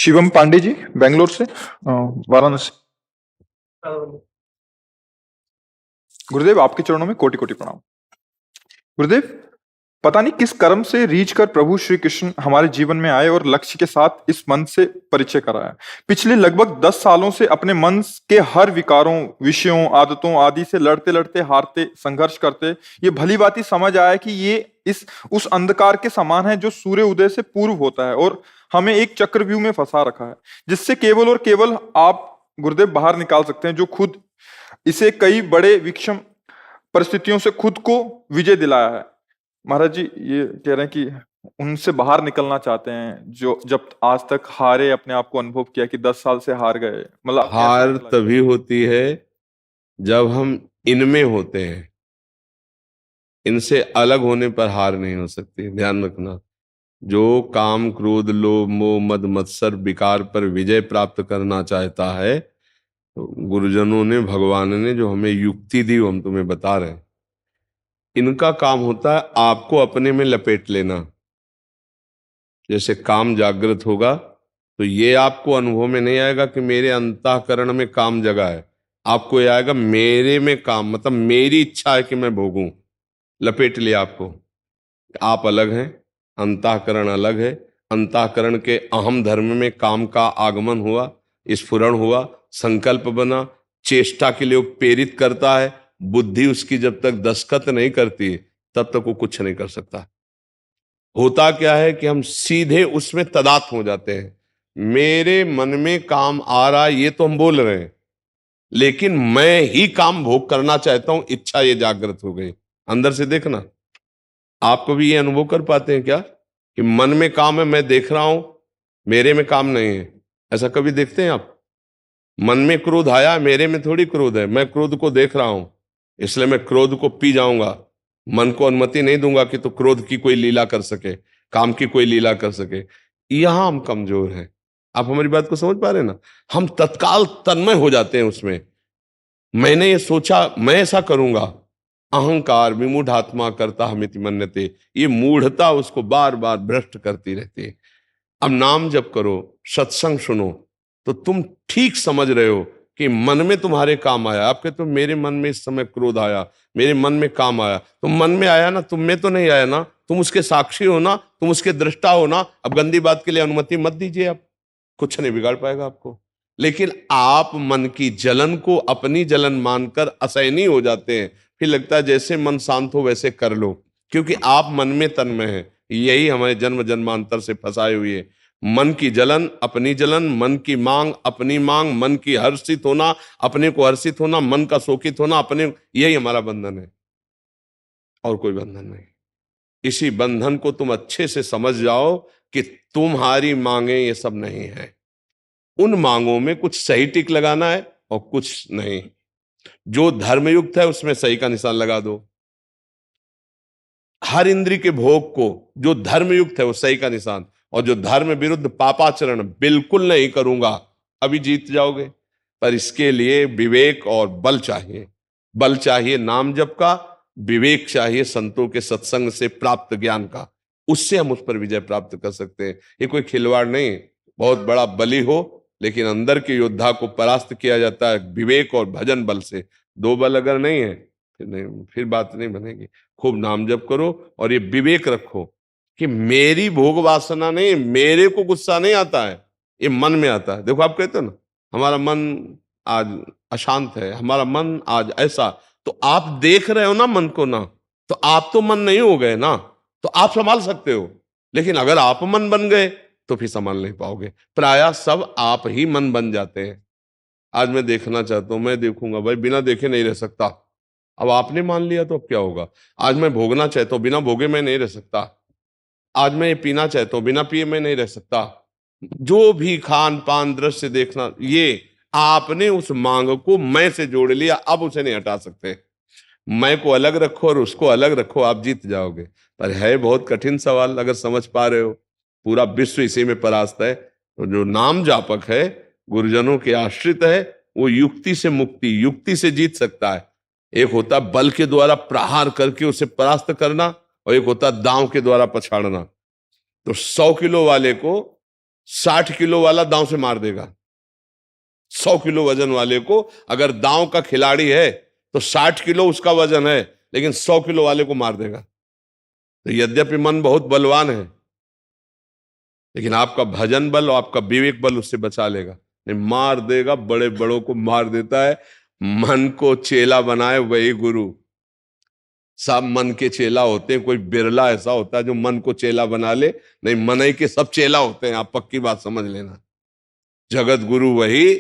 शिवम पांडे जी, बेंगलोर से, वाराणसी। गुरुदेव, आपके चरणों में कोटि कोटि प्रणाम। गुरुदेव, पता नहीं किस कर्म से रीझ कर प्रभु श्री कृष्ण हमारे जीवन में आए और लक्ष्य के साथ इस मन से परिचय कराया। पिछले लगभग 10 सालों से अपने मन के हर विकारों, विषयों, आदतों आदि से लड़ते लड़ते, हारते, संघर्ष करते ये भली भांति समझ आया कि ये इस उस अंधकार के समान है जो सूर्य उदय से पूर्व होता है और हमें एक चक्रव्यूह में फंसा रखा है, जिससे केवल और केवल आप गुरुदेव बाहर निकाल सकते हैं, जो खुद इसे कई बड़े विषम परिस्थितियों से खुद को विजय दिलाया है। महाराज जी ये कह रहे हैं कि उनसे बाहर निकलना चाहते हैं जो जब आज तक हारे अपने आप को अनुभव किया कि 10 साल से हार गए, मतलब हार तभी होती है जब हम इनमें होते हैं। इनसे अलग होने पर हार नहीं हो सकती, ध्यान रखना। जो काम, क्रोध, लोभ, मोह, मद, मत्सर, विकार पर विजय प्राप्त करना चाहता है, तो गुरुजनों ने, भगवान ने जो हमें युक्ति दी वो हम तुम्हें बता रहे हैं। इनका काम होता है आपको अपने में लपेट लेना। जैसे काम जागृत होगा तो ये आपको अनुभव में नहीं आएगा कि मेरे अंतःकरण में काम जगा है। आपको ये आएगा मेरे में काम, मतलब मेरी इच्छा है कि मैं भोगूं। लपेट लिया आपको। आप अलग हैं, अंतःकरण अलग है। अंतःकरण के अहम धर्म में काम का आगमन हुआ, स्फुरण हुआ, संकल्प बना, चेष्टा के लिए वो प्रेरित करता है। बुद्धि उसकी जब तक दस्तखत नहीं करती तब तक वो कुछ नहीं कर सकता। होता क्या है कि हम सीधे उसमें तदात्म हो जाते हैं। मेरे मन में काम आ रहा है ये तो हम बोल रहे हैं, लेकिन मैं ही काम भोग करना चाहता हूं, इच्छा ये जागृत हो गई। अंदर से देखना, आप कभी ये अनुभव कर पाते हैं क्या कि मन में काम है, मैं देख रहा हूं, मेरे में काम नहीं है? ऐसा कभी देखते हैं आप? मन में क्रोध आया, मेरे में थोड़ी क्रोध है, मैं क्रोध को देख रहा हूं, इसलिए मैं क्रोध को पी जाऊंगा। मन को अनुमति नहीं दूंगा कि तो क्रोध की कोई लीला कर सके, काम की कोई लीला कर सके। यहां हम कमजोर हैं। आप हमारी बात को समझ पा रहे हैं ना? हम तत्काल तन्मय हो जाते हैं उसमें। मैंने ये सोचा, मैं ऐसा करूंगा। अहंकार विमूढ़ात्मा करता हमिति मन्यते, ये मूढ़ता उसको बार बार भ्रष्ट करती रहती है। अब नाम जप करो, सत्संग सुनो, तो तुम ठीक समझ रहे हो कि मन में तुम्हारे काम आया। आपके तो मेरे मन में इस समय क्रोध आया, मेरे मन में काम आया, तो मन में आया ना, तुम में तो नहीं आया ना। तुम उसके साक्षी हो ना, तुम उसके दृष्टा हो ना। अब गंदी बात के लिए अनुमति मत दीजिए, आप कुछ नहीं बिगाड़ पाएगा आपको। लेकिन आप मन की जलन को अपनी जलन मानकर असहनीय हो जाते हैं। फिर लगता है जैसे मन शांत हो वैसे कर लो, क्योंकि आप मन में तन्मय हैं। यही हमारे जन्म जन्मांतर से फंसाए हुए है। मन की जलन अपनी जलन, मन की मांग अपनी मांग, मन की हर्षित होना अपने को हर्षित होना, मन का शोकित होना अपने, यही हमारा बंधन है और कोई बंधन नहीं। इसी बंधन को तुम अच्छे से समझ जाओ कि तुम्हारी मांगे ये सब नहीं है। उन मांगों में कुछ सही टिक लगाना है और कुछ नहीं। जो धर्मयुक्त है उसमें सही का निशान लगा दो। हर इंद्री के भोग को जो धर्मयुक्त है वो सही का निशान, और जो धर्म विरुद्ध पापाचरण बिल्कुल नहीं करूंगा, अभी जीत जाओगे। पर इसके लिए विवेक और बल चाहिए। बल चाहिए नाम जप का, विवेक चाहिए संतों के सत्संग से प्राप्त ज्ञान का। उससे हम उस पर विजय प्राप्त कर सकते हैं। ये कोई खिलवाड़ नहीं। बहुत बड़ा बली हो, लेकिन अंदर के योद्धा को परास्त किया जाता है विवेक और भजन बल से। दो बल अगर नहीं है फिर नहीं, फिर बात नहीं बनेगी। खूब नाम जप करो और ये विवेक रखो कि मेरी भोग वासना नहीं, मेरे को गुस्सा नहीं आता है, ये मन में आता है। देखो आप कहते हो ना हमारा मन आज अशांत है, हमारा मन आज ऐसा, तो आप देख रहे हो ना मन को ना, तो आप तो मन नहीं हो गए ना, तो आप संभाल सकते हो। लेकिन अगर आप मन बन गए तो फिर संभाल नहीं पाओगे। प्रायः सब आप ही मन बन जाते हैं। आज मैं देखना चाहता हूं, मैं देखूंगा भाई, बिना देखे नहीं रह सकता। अब आपने मान लिया तो अब क्या होगा? आज मैं भोगना चाहता हूं, बिना भोगे मैं नहीं रह सकता। आज मैं ये पीना चाहता हूं, बिना पिए मैं नहीं रह सकता। जो भी खान पान दृश्य देखना, ये आपने उस मांग को मैं से जोड़ लिया, अब उसे नहीं हटा सकते। मैं को अलग रखो और उसको अलग रखो, आप जीत जाओगे। पर है बहुत कठिन सवाल, अगर समझ पा रहे हो। पूरा विश्व इसी में परास्त है। तो जो नाम जापक है, गुरुजनों के आश्रित है, वो युक्ति से मुक्ति, युक्ति से जीत सकता है। एक होता बल के द्वारा प्रहार करके उसे परास्त करना, और एक होता दांव के द्वारा पछाड़ना। तो 100 किलो वाले को 60 किलो वाला दांव से मार देगा। 100 किलो वजन वाले को अगर दांव का खिलाड़ी है तो 60 किलो उसका वजन है, लेकिन 100 किलो वाले को मार देगा। तो यद्यपि मन बहुत बलवान है, लेकिन आपका भजन बल और आपका विवेक बल उससे बचा लेगा। नहीं, मार देगा, बड़े बड़ों को मार देता है। मन को चेला बनाए वही गुरु। सब मन के चेला होते हैं, कोई बिरला ऐसा होता है जो मन को चेला बना ले। नहीं, मन ही के सब चेला होते हैं, आप पक्की बात समझ लेना। जगत गुरु वही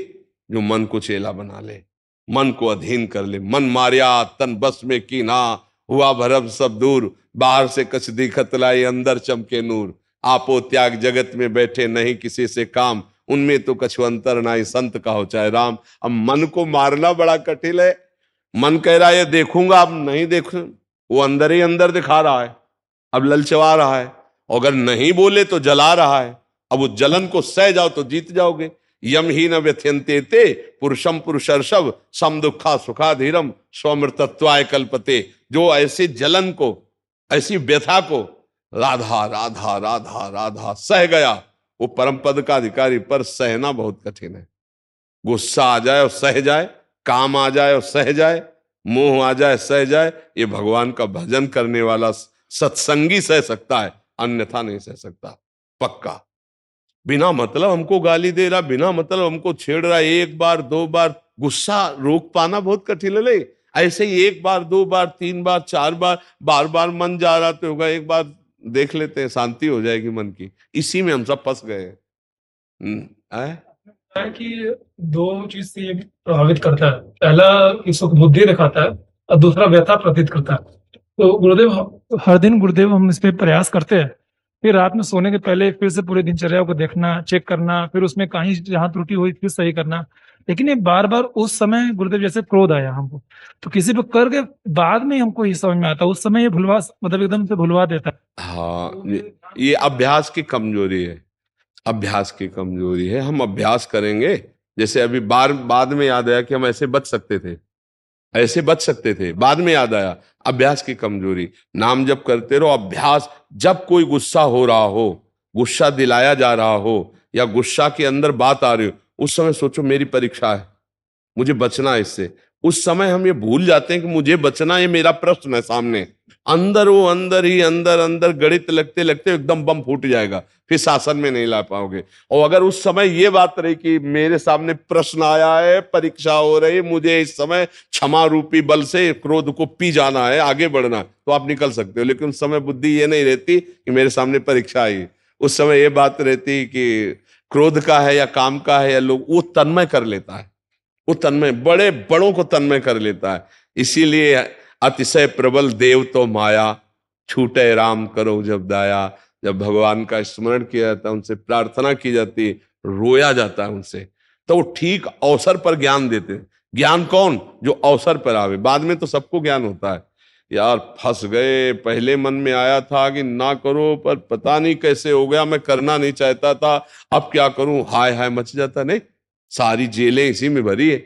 जो मन को चेला बना ले, मन को अधीन कर ले। मन मारिया तन बस में कीना, हुआ भरम सब दूर, बाहर से कछ दिखत लाई अंदर चमके नूर। आपो त्याग जगत में बैठे नहीं किसी से काम, उनमें तो कछु अंतर नाई संत का हो चाहे राम। अब मन को मारना बड़ा कठिन है। मन कह रहा है ये देखूंगा, अब नहीं देखूं, वो अंदर ही अंदर दिखा रहा है, अब ललचवा रहा है। और अगर नहीं बोले तो जला रहा है। अब वो जलन को सह जाओ तो जीत जाओगे। यम ही न व्यथ्यंते ते पुरुषम पुरुषर्षभ सम दुखा सुखाधीरम स्वमृतत्वाय कल्पते। जो ऐसी जलन को, ऐसी व्यथा को राधा राधा राधा राधा सह गया, वो परम पद का अधिकारी। पर सहना बहुत कठिन है। गुस्सा आ जाए और सह जाए, काम आ जाए और सह जाए, मोह आ जाए सह जाए, ये भगवान का भजन करने वाला सत्संगी सह सकता है, अन्यथा नहीं सह सकता। पक्का। बिना मतलब हमको गाली दे रहा, बिना मतलब हमको छेड़ रहा, एक बार दो बार, गुस्सा रोक पाना बहुत कठिन है। ऐसे ही एक बार दो बार तीन बार चार बार, बार बार मन जा रहा तो होगा, एक बार देख लेते हैं, शांति हो जाएगी मन की। इसी में हम सब फंस गए हैं। है कि दो चीज से ये प्रभावित करता है। पहला कि सुख बुद्धि दिखाता है और दूसरा व्यथा प्रतीत करता है। तो गुरुदेव, हर दिन गुरुदेव हम इस पे प्रयास करते हैं, फिर रात में सोने के पहले फिर से पूरे दिनचर्या को देखना, चेक करना, फिर उसमें कहीं जहां त्रुटि हुई फिर सही करना। लेकिन ये बार बार उस समय गुरुदेव जैसे क्रोध आया हमको, तो किसी पे करके बाद में हमको ये समझ में आता है, उस समय ये भुलवा, मतलब एकदम से भुलवा देता है। हाँ, ये अभ्यास की कमजोरी है। अभ्यास की कमजोरी है। हम अभ्यास करेंगे, जैसे अभी बाद में याद आया कि हम ऐसे बच सकते थे, ऐसे बच सकते थे, बाद में याद आया। अभ्यास की कमजोरी। नाम जप करते रहो, अभ्यास। जब कोई गुस्सा हो रहा हो, गुस्सा दिलाया जा रहा हो, या गुस्सा के अंदर बात आ रही हो, उस समय सोचो मेरी परीक्षा है, मुझे बचना है इससे। उस समय हम ये भूल जाते हैं कि मुझे बचना, ये मेरा प्रश्न है सामने। अंदर वो अंदर ही अंदर अंदर गणित लगते लगते एकदम बम फूट जाएगा, फिर शासन में नहीं ला पाओगे। और अगर उस समय ये बात रही कि मेरे सामने प्रश्न आया है, परीक्षा हो रही, मुझे इस समय क्षमा रूपी बल से क्रोध को पी जाना है, आगे बढ़ना है, तो आप निकल सकते हो। लेकिन उस समय बुद्धि ये नहीं रहती कि मेरे सामने परीक्षा आई। उस समय ये बात रहती कि क्रोध का है या काम का है, या लोग, वो तन्मय कर लेता है। वो तन्मय, बड़े बड़ों को तन्मय कर लेता है। इसीलिए अतिशय प्रबल देव तो माया, छूटे राम करो जब दाया। जब भगवान का स्मरण किया जाता है, उनसे प्रार्थना की जाती है, रोया जाता है उनसे, तो वो ठीक अवसर पर ज्ञान देते हैं। ज्ञान कौन? जो अवसर पर आवे। बाद में तो सबको ज्ञान होता है। यार फंस गए, पहले मन में आया था कि ना करो, पर पता नहीं कैसे हो गया, मैं करना नहीं चाहता था, अब क्या करूं, हाय हाय मच जाता। नहीं, सारी जेलें इसी में भरी है।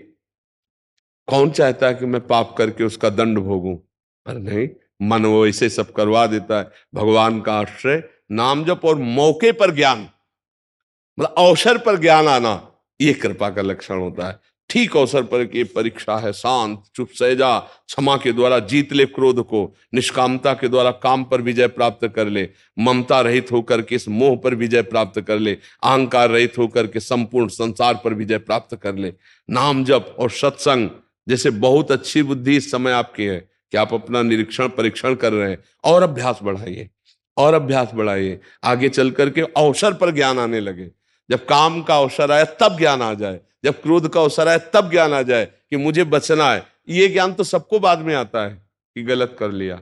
कौन चाहता है कि मैं पाप करके उसका दंड भोगूं? पर नहीं, मन वो ऐसे सब करवा देता है। भगवान का आश्रय, नाम जप और मौके पर ज्ञान, मतलब अवसर पर ज्ञान आना, ये कृपा का लक्षण होता है। ठीक अवसर पर कि परीक्षा है, शांत चुप सहजा, क्षमा के द्वारा जीत ले क्रोध को, निष्कामता के द्वारा काम पर विजय प्राप्त कर ले, ममता रहित होकर के इस मोह पर विजय प्राप्त कर ले, अहंकार रहित होकर के संपूर्ण संसार पर विजय प्राप्त कर ले। नाम जप और सत्संग, जैसे बहुत अच्छी बुद्धि इस समय आपकी है कि आप अपना निरीक्षण परीक्षण कर रहे हैं, और अभ्यास बढ़ाइए, और अभ्यास बढ़ाइए। आगे चल करके अवसर पर ज्ञान आने लगे। जब काम का अवसर आए तब ज्ञान आ जाए, जब क्रोध का अवसर आए तब ज्ञान आ जाए कि मुझे बचना है। ये ज्ञान तो सबको बाद में आता है कि गलत कर लिया।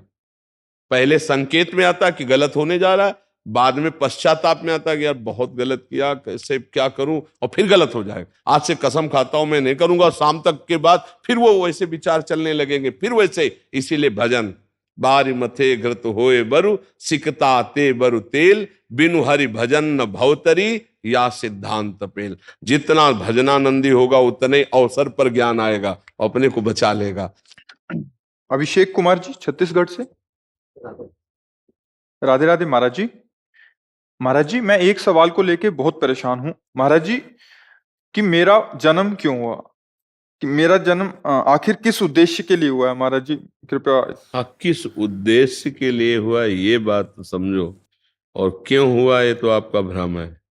पहले संकेत में आता है कि गलत होने जा रहा है, बाद में पश्चाताप में आता है कि यार बहुत गलत किया, कैसे क्या करूं, और फिर गलत हो जाएगा। आज से कसम खाता हूं मैं नहीं करूंगा, शाम तक के बाद फिर वो वैसे विचार चलने लगेंगे, फिर वैसे। इसीलिए भजन, बारी मथे घृत होए बरु, सिकता ते बरु तेल, बिनु हरि भजन न भवतरी, या सिद्धांत पेल। जितना भजनानंदी होगा उतने अवसर पर ज्ञान आएगा, अपने को बचा लेगा। अभिषेक कुमार जी छत्तीसगढ़ से। राधे राधे महाराज जी। महाराज जी, मैं एक सवाल को लेके बहुत परेशान हूँ महाराज जी, कि मेरा जन्म क्यों हुआ, कि मेरा जन्म आखिर किस उद्देश्य के लिए हुआ है महाराज जी, कृपया। हाँ, किस उद्देश्य के लिए हुआ ये बात समझो, और क्यों हुआ ये तो आपका भ्रम है।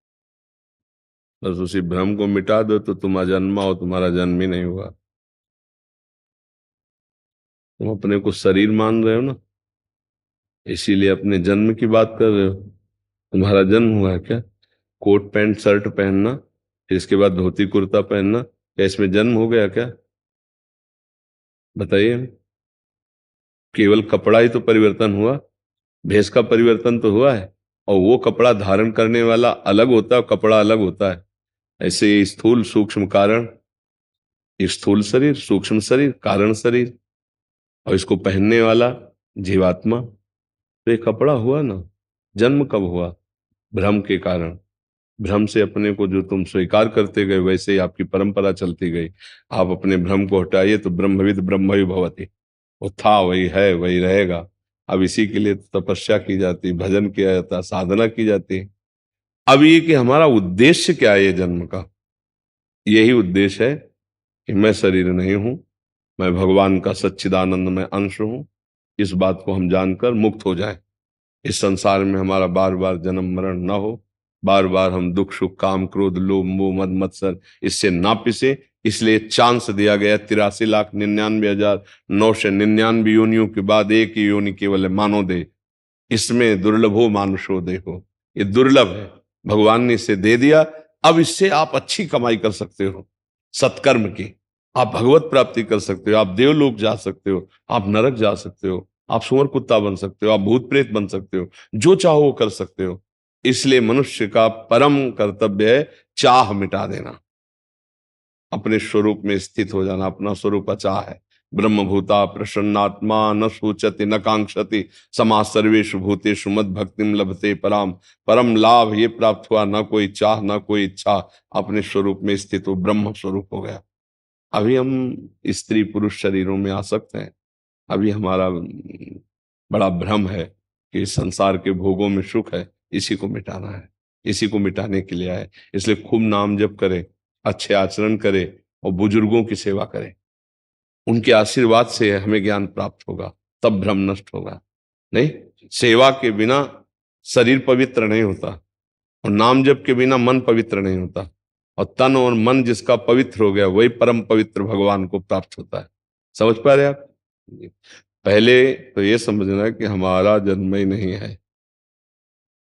बस उसी भ्रम को मिटा दो तो तुम अजन्मा हो, तुम्हारा जन्म ही नहीं हुआ। तुम अपने को शरीर मान रहे हो ना, इसीलिए अपने जन्म की बात कर रहे हो। तुम्हारा जन्म हुआ है क्या? कोट पैंट शर्ट पहनना, फिर इसके बाद धोती कुर्ता पहनना, क्या इसमें जन्म हो गया क्या? बताइए। केवल कपड़ा ही तो परिवर्तन हुआ, भेष का परिवर्तन तो हुआ है, और वो कपड़ा धारण करने वाला अलग होता है और कपड़ा अलग होता है। ऐसे ये स्थूल सूक्ष्म कारण, स्थूल शरीर, सूक्ष्म शरीर, कारण शरीर, और इसको पहनने वाला जीवात्मा। तो ये कपड़ा हुआ ना। जन्म कब हुआ? भ्रम के कारण। भ्रम से अपने को जो तुम स्वीकार करते गए, वैसे ही आपकी परंपरा चलती गई। आप अपने भ्रम को हटाइए तो ब्रह्मविद ब्रह्मवि भवति। वो था, वही है, वही रहेगा। अब इसी के लिए तो तपस्या की जाती, भजन किया जाता, साधना की जाती। अब ये कि हमारा उद्देश्य क्या है ये जन्म का? यही उद्देश्य है कि मैं शरीर नहीं हूं, मैं भगवान का सच्चिदानंद में अंश हूं। इस बात को हम जानकर मुक्त हो जाएं। इस संसार में हमारा बार बार जन्म मरण ना हो, बार बार हम दुख सुख काम क्रोध लोभ मोह मद मत्सर इससे ना पिसे। इसलिए चांस दिया गया 83,99,999 योनियों के बाद एक ही योनि केवल है, मानो दे। इसमें दुर्लभो मानुषो देखो, ये दुर्लभ है, भगवान ने इसे दे दिया। अब इससे आप अच्छी कमाई कर सकते हो, सत्कर्म की। आप भगवत प्राप्ति कर सकते हो, आप देवलोक जा सकते हो, आप नरक जा सकते हो, आप सुअर कुत्ता बन सकते हो, आप भूत प्रेत बन सकते हो, जो चाहो वो कर सकते हो। इसलिए मनुष्य का परम कर्तव्य है चाह मिटा देना, अपने स्वरूप में स्थित हो जाना। अपना स्वरूप अचाह है। ब्रह्मभूता प्रसन्नात्मा न सूचति न कांक्षति समा सर्वेषु भूतेषु मद भक्तिम लभते पराम। परम लाभ ये प्राप्त हुआ, न कोई चाह न कोई इच्छा, अपने स्वरूप में स्थित हो, ब्रह्म स्वरूप हो गया। अभी हम स्त्री पुरुष शरीरों में आसक्त हैं। अभी हमारा बड़ा भ्रम है कि संसार के भोगों में सुख है, इसी को मिटाना है, इसी को मिटाने के लिए आए। इसलिए खूब नाम जप करे, अच्छे आचरण करे, और बुजुर्गों की सेवा करे। उनके आशीर्वाद से हमें ज्ञान प्राप्त होगा, तब भ्रम नष्ट होगा। नहीं, सेवा के बिना शरीर पवित्र नहीं होता, और नाम जप के बिना मन पवित्र नहीं होता। और तन और मन जिसका पवित्र हो गया, वही परम पवित्र भगवान को प्राप्त होता है। समझ पा रहे आप? पहले तो ये समझना है कि हमारा जन्म ही नहीं है,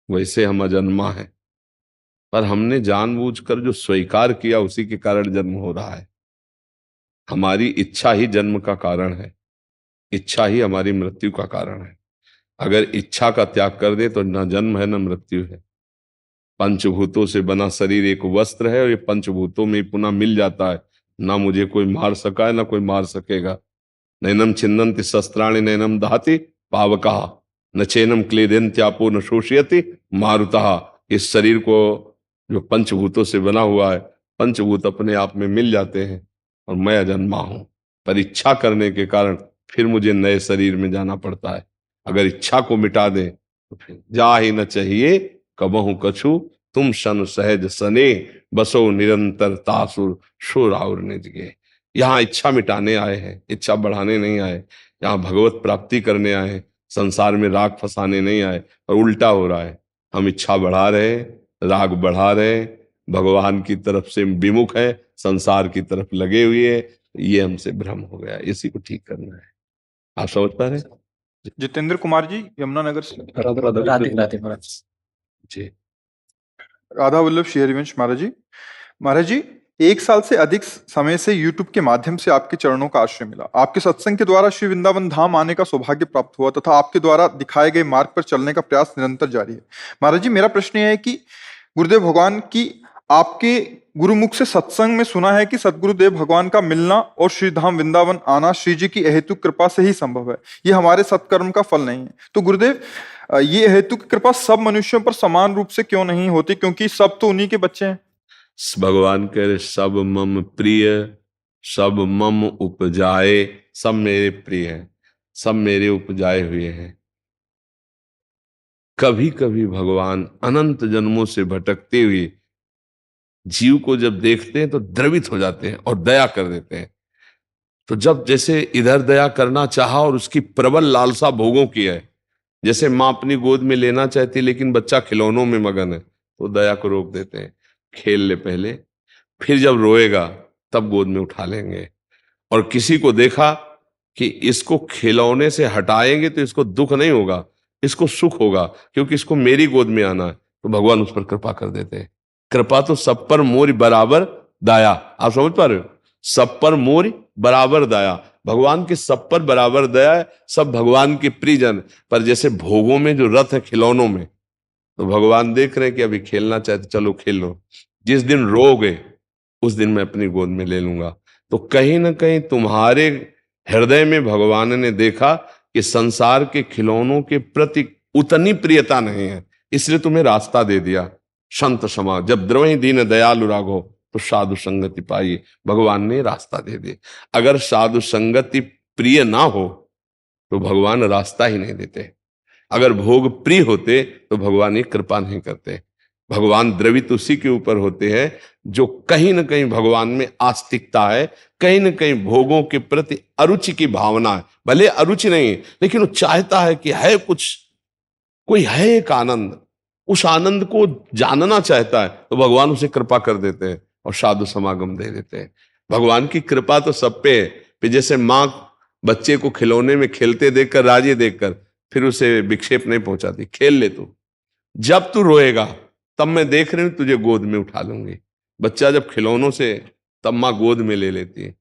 वैसे हम अजन्मा है, पर हमने जानबूझकर जो स्वीकार किया उसी के कारण जन्म हो रहा है। हमारी इच्छा ही जन्म का कारण है, इच्छा ही हमारी मृत्यु का कारण है। अगर इच्छा का त्याग कर दे तो न जन्म है न मृत्यु है। पंचभूतों से बना शरीर एक वस्त्र है, और ये पंचभूतों में पुनः मिल जाता है। ना मुझे कोई मार सका है, ना कोई मार सकेगा। नैनम छिन्दन्ति शस्त्राणि नैनम दहति पावकः, न चैनम क्लेदन्त्यापो न शोषयति मारुतः। इस शरीर को जो पंचभूतों से बना हुआ है, पंचभूत अपने आप में मिल जाते हैं, और मैं अजन्मा हूं। पर इच्छा करने के कारण फिर मुझे नए शरीर में जाना पड़ता है। अगर इच्छा को मिटा दें तो फिर जा ही न चाहिए कबहु कछु, तुम सन सहज सने बसो निरंतर तासुर शोर और निज गे। यहाँ इच्छा मिटाने आए हैं, इच्छा बढ़ाने नहीं आए। यहाँ भगवत प्राप्ति करने आए हैं, संसार में राग फंसाने नहीं आए। और उल्टा हो रहा है, हम इच्छा बढ़ा रहे हैं, राग बढ़ा रहे हैं, भगवान की तरफ से विमुख है, संसार की तरफ लगे हुए हैं। ये हमसे भ्रम हो गया, इसी को ठीक करना है। आप समझ पा रहे हैं? जितेंद्र कुमार जी, यमुनानगर से। राधे राधे महाराज। जी। राधा वल्लभ श्री हरिवंश महाराज जी। महाराज जी, 1 साल से अधिक समय से यूट्यूब के माध्यम से आपके चरणों का आश्रय मिला। आपके सत्संग के द्वारा श्री वृंदावन धाम आने का सौभाग्य प्राप्त हुआ तथा आपके द्वारा दिखाए गए मार्ग पर चलने का प्रयास निरंतर जारी है। महाराज जी, मेरा प्रश्न यह है कि गुरुदेव भगवान की आपके गुरुमुख से सत्संग में सुना है कि सदगुरुदेव भगवान का मिलना और श्री धाम वृंदावन आना श्री जी की अहेतुक कृपा से ही संभव है, ये हमारे सत्कर्म का फल नहीं है। तो गुरुदेव, ये अहेतुक कृपा सब मनुष्यों पर समान रूप से क्यों नहीं होती, क्योंकि सब तो उन्हीं के बच्चे हैं। भगवान कह रहे सब मम प्रिय, सब मम उपजाए, सब मेरे प्रिय हैं, सब मेरे उपजाए हुए हैं। कभी कभी भगवान अनंत जन्मों से भटकते हुए जीव को जब देखते हैं तो द्रवित हो जाते हैं और दया कर देते हैं। तो जब जैसे इधर दया करना चाहा और उसकी प्रबल लालसा भोगों की है, जैसे माँ अपनी गोद में लेना चाहती लेकिन बच्चा खिलौनों में मगन है, तो दया को रोक देते हैं, खेल ले पहले, फिर जब रोएगा तब गोद में उठा लेंगे। और किसी को देखा कि इसको खिलौने से हटाएंगे तो इसको दुख नहीं होगा, इसको सुख होगा, क्योंकि इसको मेरी गोद में आना है, तो भगवान उस पर कृपा कर देते हैं। कृपा तो सब पर मोरी बराबर दया, आप समझ पा रहे हो, सब पर मोरी बराबर दया, भगवान की सब पर बराबर दया है, सब भगवान के प्रियजन। पर जैसे भोगों में जो रथ है खिलौनों में, तो भगवान देख रहे हैं कि अभी खेलना चाहते, चलो खेल लो, जिस दिन रोगे उस दिन मैं अपनी गोद में ले लूंगा। तो कहीं ना कहीं तुम्हारे हृदय में भगवान ने देखा कि संसार के खिलौनों के प्रति उतनी प्रियता नहीं है, इसलिए तुम्हें रास्ता दे दिया। संत समाज जब द्रवहि दीन दयालु राघो तो साधु संगति पाई, भगवान ने रास्ता दे दिया। अगर साधु संगति प्रिय ना हो तो भगवान रास्ता ही नहीं देते, अगर भोग प्रिय होते तो भगवान ये कृपा नहीं करते। भगवान द्रवित उसी के ऊपर होते हैं जो कहीं ना कहीं भगवान में आस्तिकता है, कहीं ना कहीं भोगों के प्रति अरुचि की भावना है, भले अरुचि नहीं लेकिन वो चाहता है कि है कुछ, कोई है एक आनंद, उस आनंद को जानना चाहता है, तो भगवान उसे कृपा कर देते हैं और साधु समागम दे देते हैं। भगवान की कृपा तो सब पे है। फिर जैसे माँ बच्चे को खिलौने में खेलते देखकर, राजी देखकर, फिर उसे विक्षेप नहीं पहुंचाती, खेल ले तू, जब तू रोएगा तब मैं देख रही हूं तुझे गोद में उठा लूंगी। बच्चा जब खिलौनों से, तब माँ गोद में ले लेती है।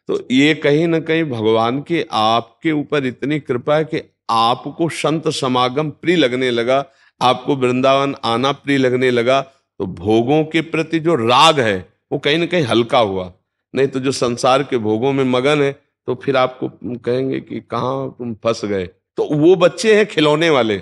तो ये कहीं ना कहीं भगवान की आपके ऊपर इतनी कृपा है कि आपको संत समागम प्रिय लगने लगा, आपको वृंदावन आना प्रिय लगने लगा, तो भोगों के प्रति जो राग है वो कहीं ना कहीं हल्का हुआ। नहीं तो जो संसार के भोगों में मगन है तो फिर आपको कहेंगे कि कहाँ तुम फंस गए। तो वो बच्चे हैं खिलौने वाले,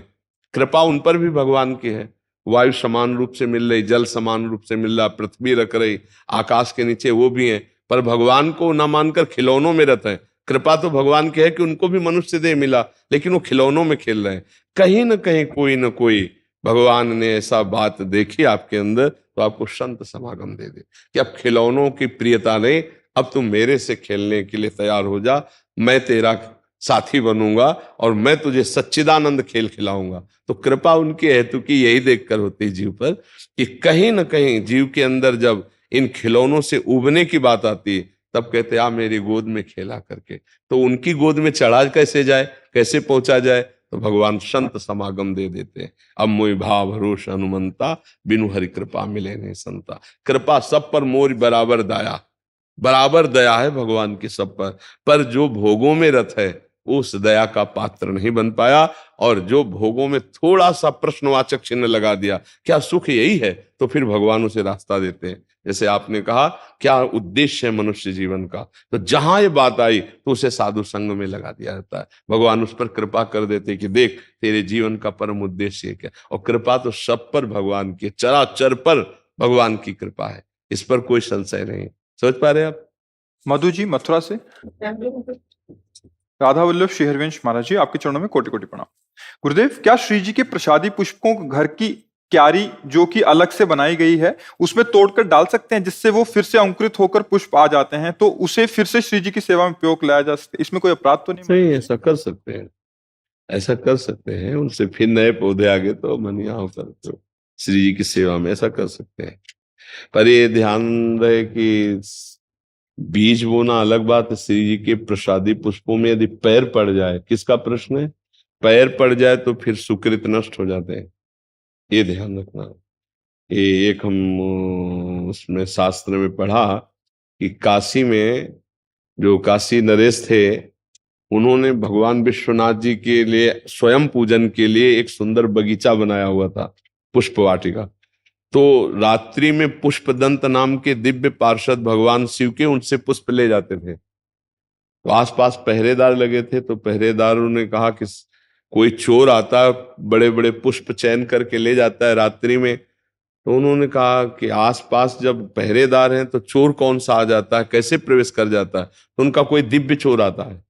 कृपा उन पर भी भगवान की है। वायु समान रूप से मिल रही, जल समान रूप से मिल रहा, पृथ्वी रख रही, आकाश के नीचे वो भी हैं, पर भगवान को न मानकर खिलौनों में रहते हैं। कृपा तो भगवान की है कि उनको भी मनुष्य देह मिला, लेकिन वो खिलौनों में खेल रहे हैं। कहीं ना कहीं कोई ना कोई भगवान ने ऐसा बात देखी आपके अंदर, तो आपको संत समागम दे दे कि अब खिलौनों की प्रियता नहीं, अब तुम मेरे से खेलने के लिए तैयार हो जा, मैं तेरा साथी बनूंगा और मैं तुझे सच्चिदानंद खेल खिलाऊंगा। तो कृपा उनकी हेतु की यही देखकर होती जीव पर कि कहीं ना कहीं जीव के अंदर जब इन खिलौनों से उबने की बात आती है, तब कहते आ मेरी गोद में खेला करके। तो उनकी गोद में चढ़ा कैसे जाए, कैसे पहुंचा जाए, तो भगवान संत समागम दे देते हैं। अब मोहि भाव भरोस हनुमंता, बिनु हरि कृपा मिले नहीं संता। कृपा सब पर मोर बराबर दया, बराबर दया है भगवान की सब पर जो भोगों में रत है उस दया का पात्र नहीं बन पाया, और जो भोगों में थोड़ा सा प्रश्नवाचक चिन्ह लगा दिया, क्या सुख यही है, तो फिर भगवान उसे रास्ता देते हैं। जैसे आपने कहा क्या उद्देश्य है मनुष्य जीवन का, तो जहां ये बात आई तो उसे साधु संग में लगा दिया जाता है। भगवान उस पर कृपा कर देते कि देख तेरे जीवन का परम उद्देश्य क्या। और कृपा तो सब पर भगवान की, चराचर पर भगवान की कृपा है, इस पर कोई संशय नहीं। समझ पा रहे आप? मधु जी मथुरा से। राधा वल्लभ श्री हरिवंश महाराज जी, आपके चरणों में कोटि कोटि प्रणाम। गुरुदेव, क्या श्री जी के प्रसादी पुष्पों को घर की क्यारी जो कि अलग से बनाई गई है उसमें तोड़कर डाल सकते हैं, जिससे वो फिर से अंकुरित होकर पुष्प आ जाते हैं, तो उसे फिर से श्री जी की सेवा में उपयोग लाया जा सकता है? इसमें कोई अपराध तो नहीं? सही, ऐसा कर सकते हैं, ऐसा कर सकते हैं, उनसे फिर नए पौधे आगे तो मनिया होकर तो श्री जी की सेवा में ऐसा कर सकते हैं। पर ये ध्यान रहे कि बीज बोना अलग बात है, श्री जी के प्रसादी पुष्पों में यदि पैर पड़ जाए, किसका प्रश्न है, पैर पड़ जाए तो फिर सुकृत नष्ट हो जाते हैं, ये ध्यान रखना। ये एक हम उसमें शास्त्र में पढ़ा कि काशी में जो काशी नरेश थे, उन्होंने भगवान विश्वनाथ जी के लिए स्वयं पूजन के लिए एक सुंदर बगीचा बनाया हुआ था, पुष्प वाटिका। तो रात्रि में पुष्पदंत नाम के दिव्य पार्षद भगवान शिव के उनसे पुष्प ले जाते थे। तो आसपास पहरेदार लगे थे, तो पहरेदारों ने कहा कि कोई चोर आता है, बड़े बड़े पुष्प चयन करके ले जाता है रात्रि में। तो उन्होंने कहा कि आसपास जब पहरेदार हैं तो चोर कौन सा आ जाता है, कैसे प्रवेश कर जाता है? तो उनका कोई दिव्य चोर आता है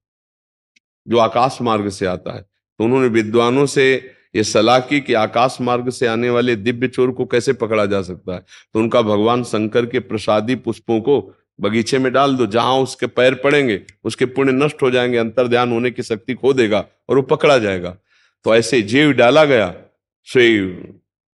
जो आकाश मार्ग से आता है। तो उन्होंने विद्वानों से ये सलाह की कि आकाश मार्ग से आने वाले दिव्य चोर को कैसे पकड़ा जा सकता है, तो उनका भगवान शंकर के प्रसादी पुष्पों को बगीचे में डाल दो, जहां उसके पैर पड़ेंगे उसके पुण्य नष्ट हो जाएंगे, अंतर ध्यान होने की शक्ति खो देगा और वो पकड़ा जाएगा। तो ऐसे जेव डाला गया सोई।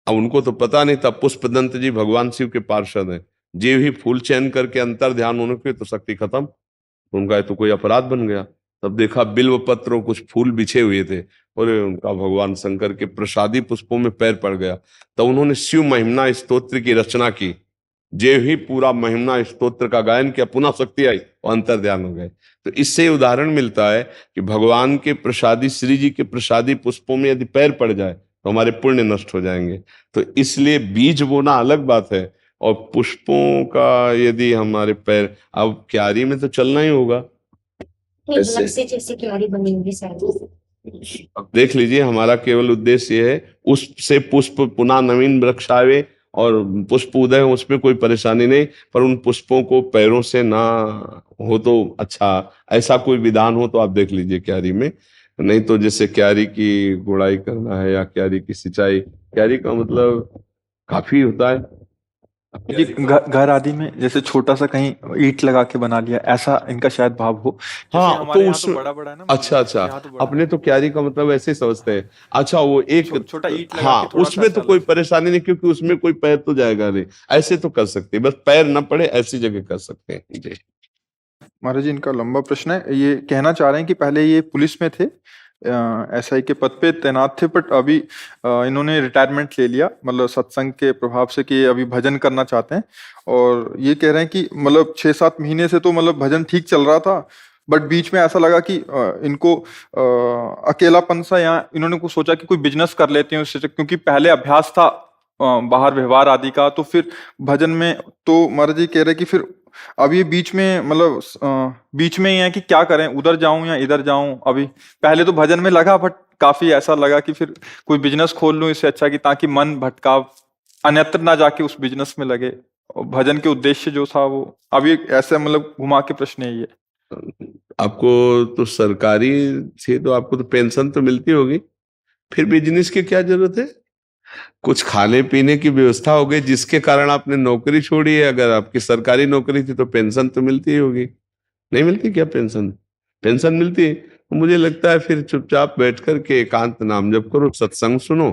अब उनको तो पता नहीं था, पुष्पदंत जी भगवान शिव के पार्षद हैं, जेव ही फूल चयन करके अंतर ध्यान होने के तो शक्ति खत्म। तो उनका तो कोई अपराध बन गया। तब देखा बिल्व पत्रों कुछ फूल बिछे हुए थे और उनका भगवान शंकर के प्रसादी पुष्पों में पैर पड़ गया। तब उन्होंने शिव महिमा स्तोत्र की रचना की, जे ही पूरा महिमा स्तोत्र का गायन किया, पुनः शक्ति आई और अंतर ध्यान हो गए। तो इससे उदाहरण मिलता है कि भगवान के प्रसादी, श्री जी के प्रसादी पुष्पों में यदि पैर पड़ जाए तो हमारे पुण्य नष्ट हो जाएंगे। तो इसलिए बीज बोना अलग बात है और पुष्पों का यदि हमारे पैर, अब क्यारी में तो चलना ही होगा। अलग से जैसे क्यारी बनेंगी शायद। अब देख लीजिए, हमारा केवल उद्देश्य ये है उससे पुष्प पुनः नवीन वृक्ष आवे और पुष्प उदय हो, उसमें कोई परेशानी नहीं, पर उन पुष्पों को पैरों से ना हो तो अच्छा, ऐसा कोई विधान हो तो आप देख लीजिए क्यारी में। नहीं तो जैसे क्यारी की गुड़ाई करना है या क्यारी की सिंचाई, क्यारी का मतलब काफी होता है। जी, घर आदि में जैसे छोटा सा कहीं ईंट लगा के बना लिया, ऐसा इनका शायद भाव हो। जैसे हाँ, हमारे तो यहाँ उसमें बड़ा बड़ा है ना, अच्छा अच्छा, यहाँ तो बड़ा अपने तो क्यारी का मतलब ऐसे ही समझते हैं। अच्छा, वो एक छोटा ईंट लगा हाँ, के थोड़ा सा उसमें तो ऐसा कोई अलग। परेशानी नहीं, क्योंकि उसमें कोई पैर तो जाएगा नहीं। ऐसे तो कर सकते हैं, बस पैर ना पड़े ऐसी जगह कर सकते हैं जी। महाराज जी, इनका लंबा प्रश्न है। ये कहना चाह रहे हैं कि पहले ये पुलिस में थे, एसआई के पद पे तैनात थे, बट अभी इन्होंने रिटायरमेंट ले लिया, मतलब सत्संग के प्रभाव से, कि अभी भजन करना चाहते हैं। और ये कह रहे हैं कि मतलब 6-7 महीने से तो मतलब भजन ठीक चल रहा था, बट बीच में ऐसा लगा कि इनको अकेलापन सा, या इन्होंने कुछ सोचा कि कोई बिजनेस कर लेते हैं उससे, क्योंकि पहले अभ्यास था बाहर व्यवहार आदि का, तो फिर भजन में तो महाराज जी कह रहे हैं कि फिर अब ये बीच में मतलब बीच में ही है कि क्या करें, उधर जाऊं या इधर जाऊं। अभी पहले तो भजन में लगा, बट काफी ऐसा लगा कि फिर कोई बिजनेस खोल लूं इससे अच्छा, कि ताकि मन भटकाव अन्यत्र ना जाके उस बिजनेस में लगे, और भजन के उद्देश्य जो था वो अभी ऐसे मतलब घुमा के प्रश्न है ये। आपको तो सरकारी थी तो आपको तो पेंशन तो मिलती होगी, फिर बिजनेस की क्या जरूरत है? कुछ खाने पीने की व्यवस्था हो गई जिसके कारण आपने नौकरी छोड़ी है। अगर आपकी सरकारी नौकरी थी तो पेंशन तो मिलती ही होगी। नहीं मिलती क्या पेंशन? पेंशन मिलती है। तो मुझे लगता है फिर चुपचाप बैठ करके एकांत नाम जप करो, सत्संग सुनो,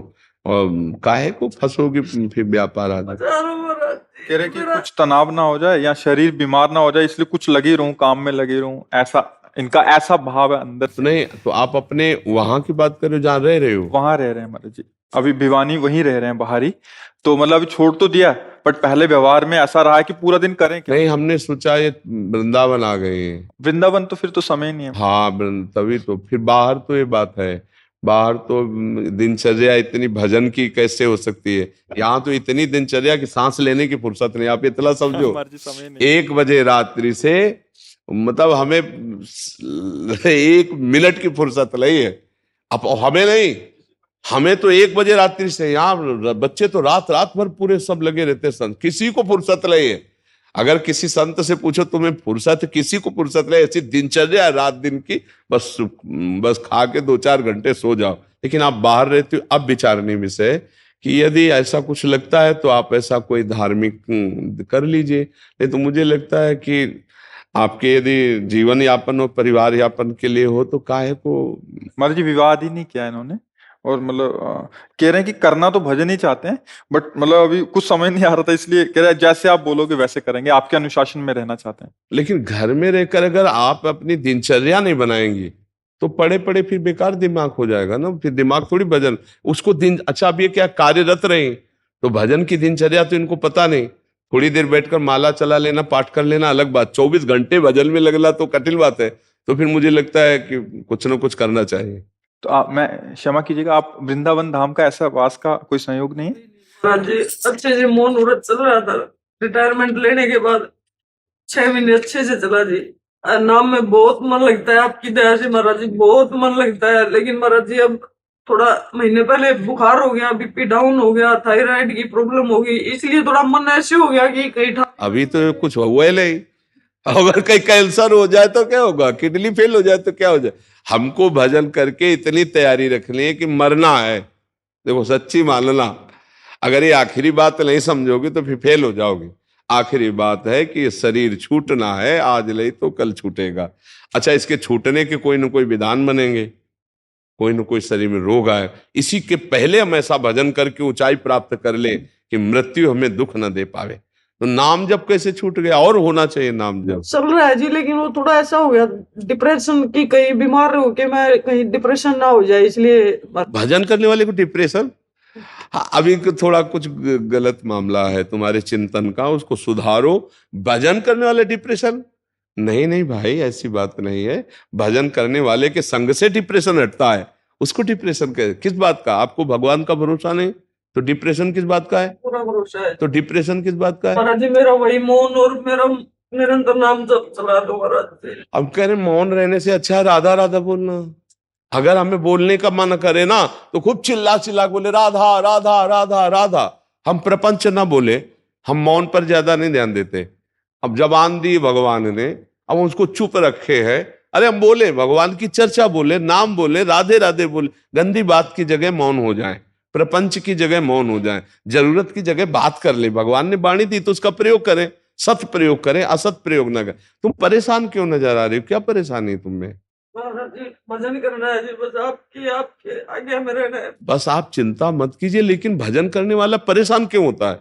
और काहे को फंसोगे फिर व्यापार आदि। कह रहे कि कुछ तनाव ना हो जाए या शरीर बीमार ना हो जाए, इसलिए कुछ लगे रहूं, काम में लगे रहूं, ऐसा इनका ऐसा भाव है अंदर तो से। नहीं, तो आप अपने वहां की बात करो जहाँ रह रहे हो। वहां रह रहे हैं महाराज जी, अभी भिवानी वहीं रह रहे हैं बाहरी, तो मतलब अभी छोड़ तो दिया, बट पहले व्यवहार में ऐसा रहा है कि पूरा दिन करें क्या। नहीं, हमने सोचा ये वृंदावन आ गए हैं। वृंदावन तो फिर तो समय नहीं है। हाँ, तभी तो फिर बाहर तो ये बात है, बाहर तो दिनचर्या इतनी भजन की कैसे हो सकती है? यहाँ तो इतनी दिनचर्या की सांस लेने की फुर्सत नहीं। आप इतना समझो, महाराज जी समय नहीं। 1 बजे रात्रि से मतलब हमें 1 मिनट की फुर्सत नहीं है। अब हमें नहीं, हमें तो 1 बजे रात्रि से, यहाँ बच्चे तो रात रात भर पूरे सब लगे रहते हैं। संत किसी को फुर्सत नहीं है। अगर किसी संत से पूछो तुम्हें फुर्सत है, किसी को फुर्सत नहीं। ऐसी दिनचर्या है रात दिन की, बस खा के 2-4 घंटे सो जाओ। लेकिन आप बाहर रहते हो, अब विचारनीय विषय है कि यदि ऐसा कुछ लगता है तो आप ऐसा कोई धार्मिक कर लीजिए। नहीं तो मुझे लगता है कि आपके यदि जीवन यापन और परिवार यापन के लिए हो तो काहे को। महाराज जी विवाद ही नहीं किया इन्होंने, और मतलब कह रहे हैं कि करना तो भजन ही चाहते हैं, बट मतलब अभी कुछ समझ नहीं आ रहा था, इसलिए कह रहे हैं जैसे आप बोलोगे वैसे करेंगे, आपके अनुशासन में रहना चाहते हैं। लेकिन घर में रहकर अगर आप अपनी दिनचर्या नहीं बनाएंगे तो पड़े पड़े फिर बेकार दिमाग हो जाएगा ना। फिर दिमाग थोड़ी भजन उसको दिन। अच्छा, अब ये क्या कार्यरत रहे तो भजन की दिनचर्या तो इनको पता नहीं। थोड़ी देर बैठकर माला चला लेना, पाठ कर लेना अलग बात, 24 घंटे भजन में लगना तो कठिन बात है। तो फिर मुझे लगता है कि कुछ ना कुछ करना चाहिए। तो मैं क्षमा कीजिएगा, आप वृंदावन धाम का ऐसा वास का कोई संयोग नहीं है? महाराज जी अच्छे से मौन व्रत चल रहा था। रिटायरमेंट लेने के बाद 6 महीने अच्छे से चला जी। नाम में बहुत मन लगता है, आपकी दया से महाराज जी बहुत मन लगता है। लेकिन महाराज जी अब थोड़ा महीने पहले बुखार हो गया, बीपी डाउन हो गया, थायराइड की प्रॉब्लम हो गई, इसलिए थोड़ा मन ऐसे हो गया कि कहीं अभी तो कुछ हुआ ही नहीं। अगर कहीं कैंसर हो जाए तो क्या होगा, किडनी फेल हो जाए तो क्या हो जाए। हमको भजन करके इतनी तैयारी रखनी है कि मरना है देखो सच्ची मानना, अगर ये आखिरी बात नहीं समझोगे तो फिर फेल हो जाओगे। आखिरी बात है कि ये शरीर छूटना है, आज नहीं तो कल छूटेगा। अच्छा, इसके छूटने के कोई ना कोई विधान बनेंगे, कोई ना कोई शरीर में रोग आए, इसी के पहले हम ऐसा भजन करके ऊंचाई प्राप्त कर ले कि मृत्यु हमें दुख न दे पावे। तो नाम जप कैसे छूट गया? और होना चाहिए नाम जप। चल रहा है जी, लेकिन वो थोड़ा ऐसा हो गया डिप्रेशन की, कहीं बीमार हो के मैं कहीं डिप्रेशन ना हो जाए, इसलिए भजन करने वाले को डिप्रेशन? हाँ, अभी थोड़ा कुछ गलत मामला है तुम्हारे चिंतन का, उसको सुधारो। भजन करने वाले डिप्रेशन? नहीं नहीं भाई, ऐसी बात नहीं है। भजन करने वाले के संग से डिप्रेशन हटता है, उसको डिप्रेशन किस बात का? आपको भगवान का भरोसा नहीं तो डिप्रेशन किस बात का है? पूरा भरोसा है। तो डिप्रेशन किस बात का है? महाराज जी, मेरा वही मौन और मेरा निरंतर नाम जप चला दो महाराज जी। अब कह रहे मौन रहने से अच्छा है राधा राधा बोलना। अगर हमें बोलने का मन करे ना तो खूब चिल्ला चिल्ला बोले राधा राधा राधा राधा। हम प्रपंच ना बोले, हम मौन पर ज्यादा नहीं ध्यान देते। अब जबान दी भगवान ने, अब उसको चुप रखे है। अरे हम बोले, भगवान की चर्चा बोले, नाम बोले, राधे राधे बोले, गंदी बात की जगह मौन हो जाए, प्रपंच की जगह मौन हो जाए, जरूरत की जगह बात कर ले। भगवान ने वाणी दी तो उसका प्रयोग करें, सत प्रयोग करें, असत प्रयोग ना करें। तुम परेशान क्यों नजर आ रही हो? क्या परेशानी है तुम्हें? महाराज जी, भजन करना है जी, बस आपके आज्ञा में रहना है। बस आप चिंता मत कीजिए, लेकिन भजन करने वाला परेशान क्यों होता है?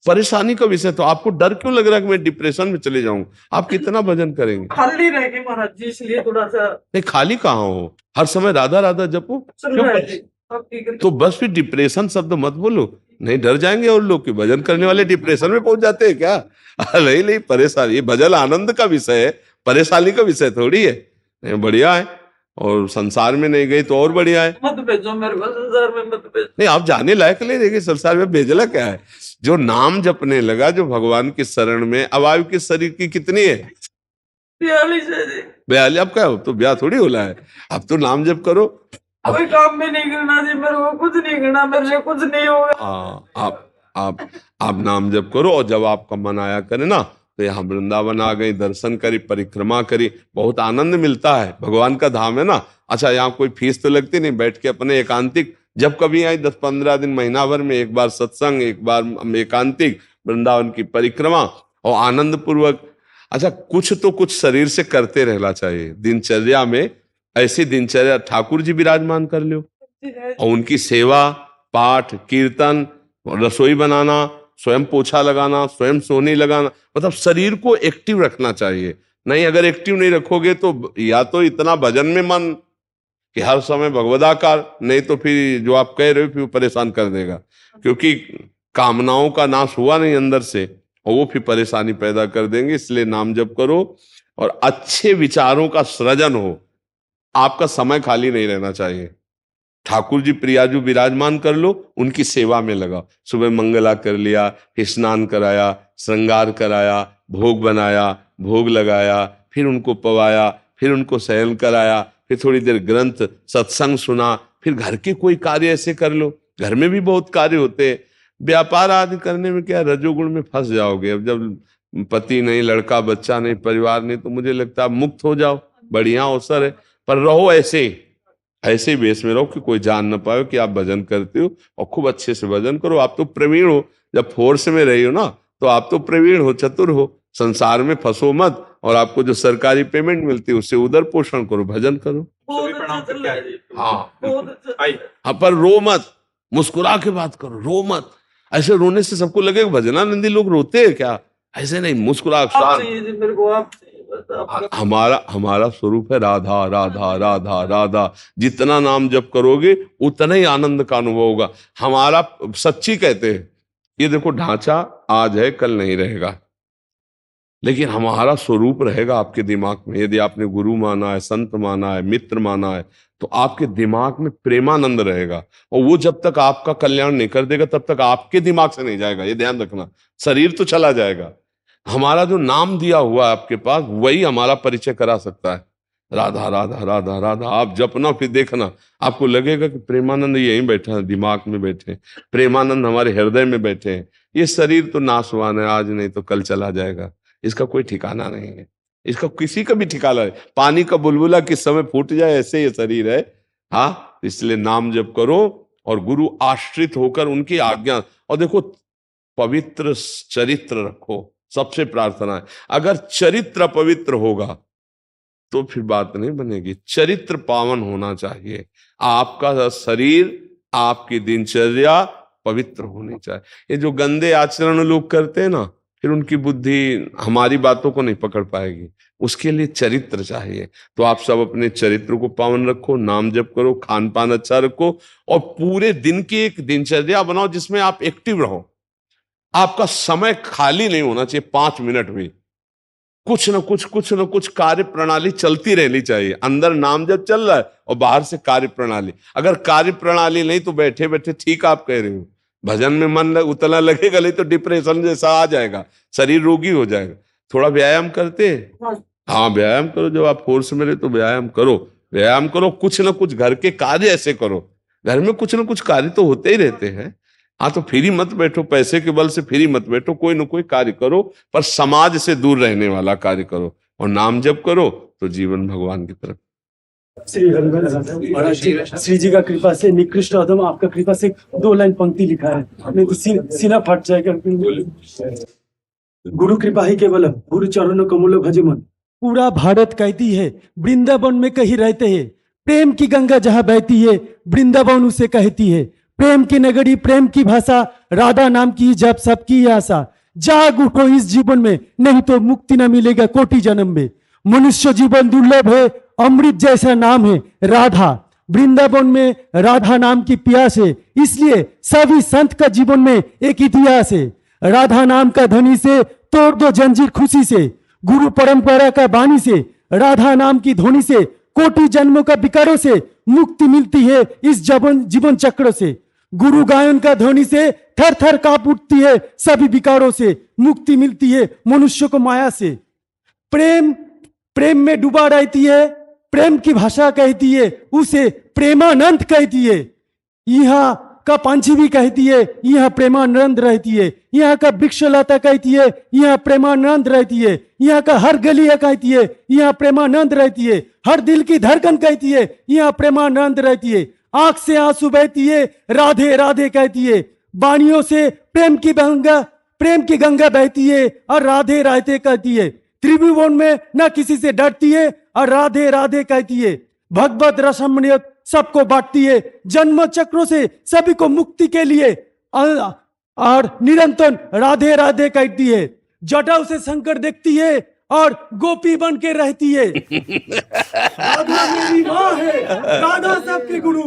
परेशानी का विषय तो आपको डर क्यों लग रहा है कि मैं डिप्रेशन में चले जाऊं? आप कितना भजन करेंगे? खाली रह गए महाराज जी, इसलिए थोड़ा सा। नहीं, खाली कहाँ हो, हर समय राधा राधा जपो। चल क्यों रहा है जी, आपकी कृपा। तो बस फिर डिप्रेशन शब्द मत बोलो, नहीं डर जाएंगे और लोग कि भजन करने वाले डिप्रेशन में पहुंच जाते हैं क्या? नहीं नहीं, परेशानी, ये भजन आनंद का विषय है, परेशानी का विषय थोड़ी है। नहीं, बढ़िया है, और संसार में नहीं गई तो और बढ़िया है। मत भेजो मेरे को संसार में, मत भेजो। नहीं, आप जाने लायक ले रहेंगे, संसार में भेजला क्या है? जो नाम जपने लगा, जो भगवान की शरण में, अब आपके शरीर की कितनी है? 42 है जी। 42? अब क्या, तो ब्याह थोड़ी होला है, अब तो नाम जप करो। कोई काम भी नहीं करना जी, मेरे को कुछ नहीं करना, मेरे से कुछ नहीं होगा। हाँ, आप नाम जप करो, और जब आपका मन आया करे ना तो यहाँ वृंदावन आ गई, दर्शन करी, परिक्रमा करी, बहुत आनंद मिलता है। भगवान का धाम है ना। अच्छा, यहाँ कोई फीस तो लगती नहीं, बैठ के अपने एकांतिक जब कभी आई 10-15 दिन, महीना भर में एक बार सत्संग, एक बार एकांतिक वृंदावन की परिक्रमा, और आनंद पूर्वक। अच्छा, कुछ तो कुछ शरीर से करते रहना चाहिए दिनचर्या में। ऐसी दिनचर्या ठाकुर जी विराजमान कर लो, और उनकी सेवा, पाठ, कीर्तन, रसोई बनाना, स्वयं पोछा लगाना, स्वयं सोनी लगाना, मतलब शरीर को एक्टिव रखना चाहिए। नहीं, अगर एक्टिव नहीं रखोगे तो या तो इतना भजन में मन कि हर समय भगवदाकार, नहीं तो फिर जो आप कह रहे हो फिर वो परेशान कर देगा, क्योंकि कामनाओं का नाश हुआ नहीं अंदर से, और वो फिर परेशानी पैदा कर देंगे। इसलिए नाम जप करो और अच्छे विचारों का सृजन हो। आपका समय खाली नहीं रहना चाहिए। ठाकुर जी प्रियाजू विराजमान कर लो, उनकी सेवा में लगा। सुबह मंगला कर लिया, फिर स्नान कराया, श्रृंगार कराया, भोग बनाया, भोग लगाया, फिर उनको पवाया, फिर उनको शयन कराया, फिर थोड़ी देर ग्रंथ सत्संग सुना, फिर घर के कोई कार्य ऐसे कर लो। घर में भी बहुत कार्य होते हैं। व्यापार आदि करने में क्या रजोगुण में फंस जाओगे। अब जब पति नहीं, लड़का बच्चा नहीं, परिवार नहीं, तो मुझे लगता है मुक्त हो जाओ, बढ़िया अवसर है। पर रहो ऐसे वेश में रहो कि कोई जान ना पाए कि आप भजन करते हो, और खूब अच्छे से भजन करो। आप तो प्रवीण हो, जब फोर्स में रही हो ना तो आप तो प्रवीण हो, चतुर हो। संसार में फंसो मत, और आपको जो सरकारी पेमेंट मिलती है उससे उधर पोषण करो, भजन करो। बहुत अच्छा चल रहा है जी। हाँ, बहुत अच्छा। हाँ, पर रो मत, मुस्कुरा के बात करो, रो मत। ऐसे रोने से सबको लगेगा भजनानंदी लोग रोते हैं क्या, ऐसे नहीं, मुस्कुरा। आप चाहिए जी मेरे को, आप चाहिए, बस आपका। हमारा स्वरूप है राधा राधा राधा राधा। जितना नाम जप करोगे उतना ही आनंद का अनुभव होगा। हमारा सच्ची कहते हैं, ये देखो ढांचा आज है कल नहीं रहेगा, लेकिन हमारा स्वरूप रहेगा आपके दिमाग में। यदि आपने गुरु माना है, संत माना है, मित्र माना है, तो आपके दिमाग में प्रेमानंद रहेगा, और वो जब तक आपका कल्याण नहीं कर देगा तब तक आपके दिमाग से नहीं जाएगा, ये ध्यान रखना। शरीर तो चला जाएगा, हमारा जो नाम दिया हुआ है आपके पास वही हमारा परिचय करा सकता है। राधा राधा राधा राधा आप जपना, फिर देखना आपको लगेगा कि प्रेमानंद यहीं बैठे हैं, दिमाग में बैठे हैं, प्रेमानंद हमारे हृदय में बैठे हैं। ये शरीर तो नाशवान है, आज नहीं तो कल चला जाएगा, इसका कोई ठिकाना नहीं है, इसका किसी का भी ठिकाना है। पानी का बुलबुला किस समय फूट जाए, ऐसे ये शरीर है। हाँ, इसलिए नाम जप करो और गुरु आश्रित होकर उनकी आज्ञा, और देखो पवित्र चरित्र रखो, सबसे प्रार्थना है। अगर चरित्र पवित्र होगा तो फिर बात नहीं बनेगी। चरित्र पावन होना चाहिए, आपका शरीर, आपकी दिनचर्या पवित्र होनी चाहिए। ये जो गंदे आचरण लोग करते हैं ना, फिर उनकी बुद्धि हमारी बातों को नहीं पकड़ पाएगी। उसके लिए चरित्र चाहिए। तो आप सब अपने चरित्र को पावन रखो, नाम जप करो, खान पान अच्छा रखो, और पूरे दिन की एक दिनचर्या बनाओ जिसमें आप एक्टिव रहो। आपका समय खाली नहीं होना चाहिए, 5 मिनट भी कुछ न कुछ कार्य प्रणाली चलती रहनी चाहिए। अंदर नाम जब चल रहा है और बाहर से कार्य प्रणाली। अगर कार्य प्रणाली नहीं तो बैठे बैठे, ठीक आप कह रहे हो, भजन में मन उतना लगेगा नहीं तो डिप्रेशन जैसा आ जाएगा, शरीर रोगी हो जाएगा। थोड़ा व्यायाम करते हैं, हाँ व्यायाम करो। जब आप फोर्स में रहे तो व्यायाम करो, व्यायाम करो। कुछ ना कुछ घर के कार्य ऐसे करो, घर में कुछ ना कुछ कार्य तो होते ही रहते हैं। हाँ तो फ्री मत बैठो, पैसे के बल से फ्री मत बैठो, कोई ना कोई कार्य करो, पर समाज से दूर रहने वाला कार्य करो, और नाम जप करो तो जीवन भगवान की तरफ। श्री हरिवंश महाराज जी, श्री जी का कृपा से निकृष्ट अधम, आपका कृपा से 2 लाइन पंक्ति लिखा है, नहीं तो सीना फट जाएगा। गुरु कृपा ही केवल, गुरु चरणों कमल भजे मन। पूरा भारत कहती है वृंदावन में कहीं रहते हैं, प्रेम की गंगा जहाँ बहती है वृंदावन उसे कहती है। प्रेम की नगरी, प्रेम की भाषा, राधा नाम की जब सबकी आशा। जाग उठो इस जीवन में, नहीं तो मुक्ति न मिलेगा कोटि जन्म में। मनुष्य जीवन दुर्लभ है, अमृत जैसा नाम है राधा। वृंदावन में राधा नाम की प्यास है, इसलिए सभी संत का जीवन में एक इतिहास है। राधा नाम का ध्वनि से तोड़ दो जंजीर खुशी से, गुरु परंपरा का बानी से, राधा नाम की ध्वनि से कोटि जन्मों का विकारों से मुक्ति मिलती है इस जीवन चक्र से। गुरु गायन का ध्वनि से थर थर कांप उठती है सभी विकारों से, मुक्ति मिलती है मनुष्य को माया से। प्रेम में डूबा रहती है, प्रेम की भाषा कहती है उसे प्रेमानंद कहती है। यहाँ का पंछी भी कहती है यहाँ प्रेमानंद रहती है। यहाँ का वृक्ष लता कहती है यहाँ प्रेमानंद रहती है। यहाँ का हर गली कहती है यहाँ प्रेमानंद रहती है। हर दिल की धड़कन कहती है यहाँ प्रेमानंद रहती है। आंख से आंसू बहती है राधे राधे कहती है। बाणियों से प्रेम की गंगा बहती है और राधे राधे कहती है। त्रिभुवन में न किसी से डरती है और राधे राधे कहती है। भगवत रसमणियत सबको बांटती है, जन्म चक्रों से सभी को मुक्ति के लिए और निरंतर राधे राधे कहती है। जटाओं से शंकर देखती है और गोपी बन के रहती है। राधा मेरी माँ है, राधा सबके गुरु।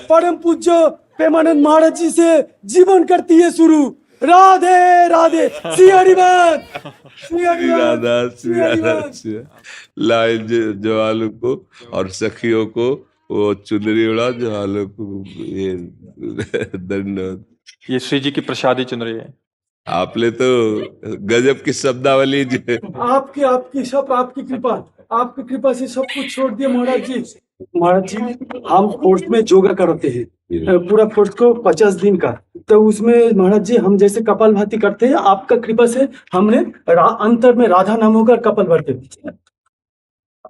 परम पूज्य प्रेमानंद महाराज जी से जीवन करती है शुरू। राधे राधे, श्री हरिवंश, श्री हरिवंश, श्री हरिवंश। लाए जवालों को और सखियों को वो चुनरी उड़ा, जवालों को ये धन्यवाद। ये श्री जी की प्रसादी चुनरी है। आपने तो गजब की शब्दावली आपकी कृपा से सब कुछ छोड़ दिया महाराज जी। महाराज जी हम फोर्स में योगा करते हैं, पूरा फोर्स को 50 दिन का। तो उसमें महाराज जी हम जैसे कपालभाति करते हैं, आपका कृपा से हमने अंतर में राधा नामों का कपालभाति।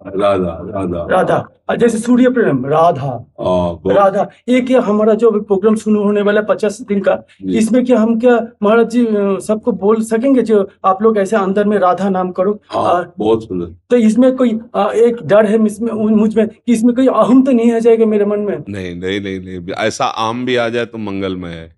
राधा जैसे सूर्य प्रेम राधा। एक या हमारा जो प्रोग्राम शुरू होने वाला 50 दिन का, इसमें क्या हम महाराज जी सबको बोल सकेंगे जो आप लोग ऐसे अंदर में राधा नाम करो। बहुत सुंदर। तो इसमें कोई एक डर है मुझ में कि इसमें कोई अहम तो नहीं आ जाएगा मेरे मन में? नहीं, ऐसा आम भी आ जाए तो मंगलमय है।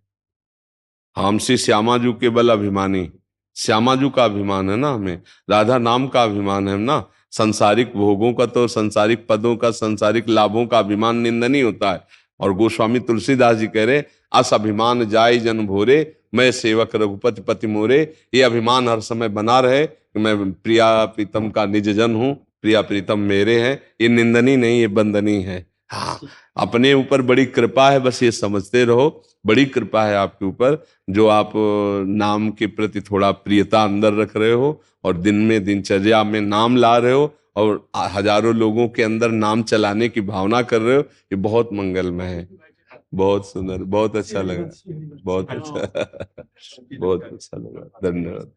हमसे श्यामाजू केवल अभिमानी, श्यामाजू का अभिमान है ना, हमें राधा नाम का अभिमान है ना। संसारिक भोगों का तो, संसारिक पदों का, संसारिक लाभों का अभिमान निंदनीय होता है। और गोस्वामी तुलसीदास जी कह रहे, अस अभिमान जाय जन भोरे, मैं सेवक रघुपति पति मोरे। ये अभिमान हर समय बना रहे कि मैं प्रिया प्रीतम का निज जन हूँ, प्रिया प्रीतम मेरे हैं। ये निंदनीय नहीं, ये बंदनीय है। हाँ, अपने ऊपर बड़ी कृपा है, बस ये समझते रहो, बड़ी कृपा है आपके ऊपर जो आप नाम के प्रति थोड़ा प्रियता अंदर रख रहे हो और दिन में दिनचर्या में नाम ला रहे हो और हजारों लोगों के अंदर नाम चलाने की भावना कर रहे हो। ये बहुत मंगलमय है। बहुत सुंदर, बहुत अच्छा लगा, बहुत अच्छा लगा। धन्यवाद।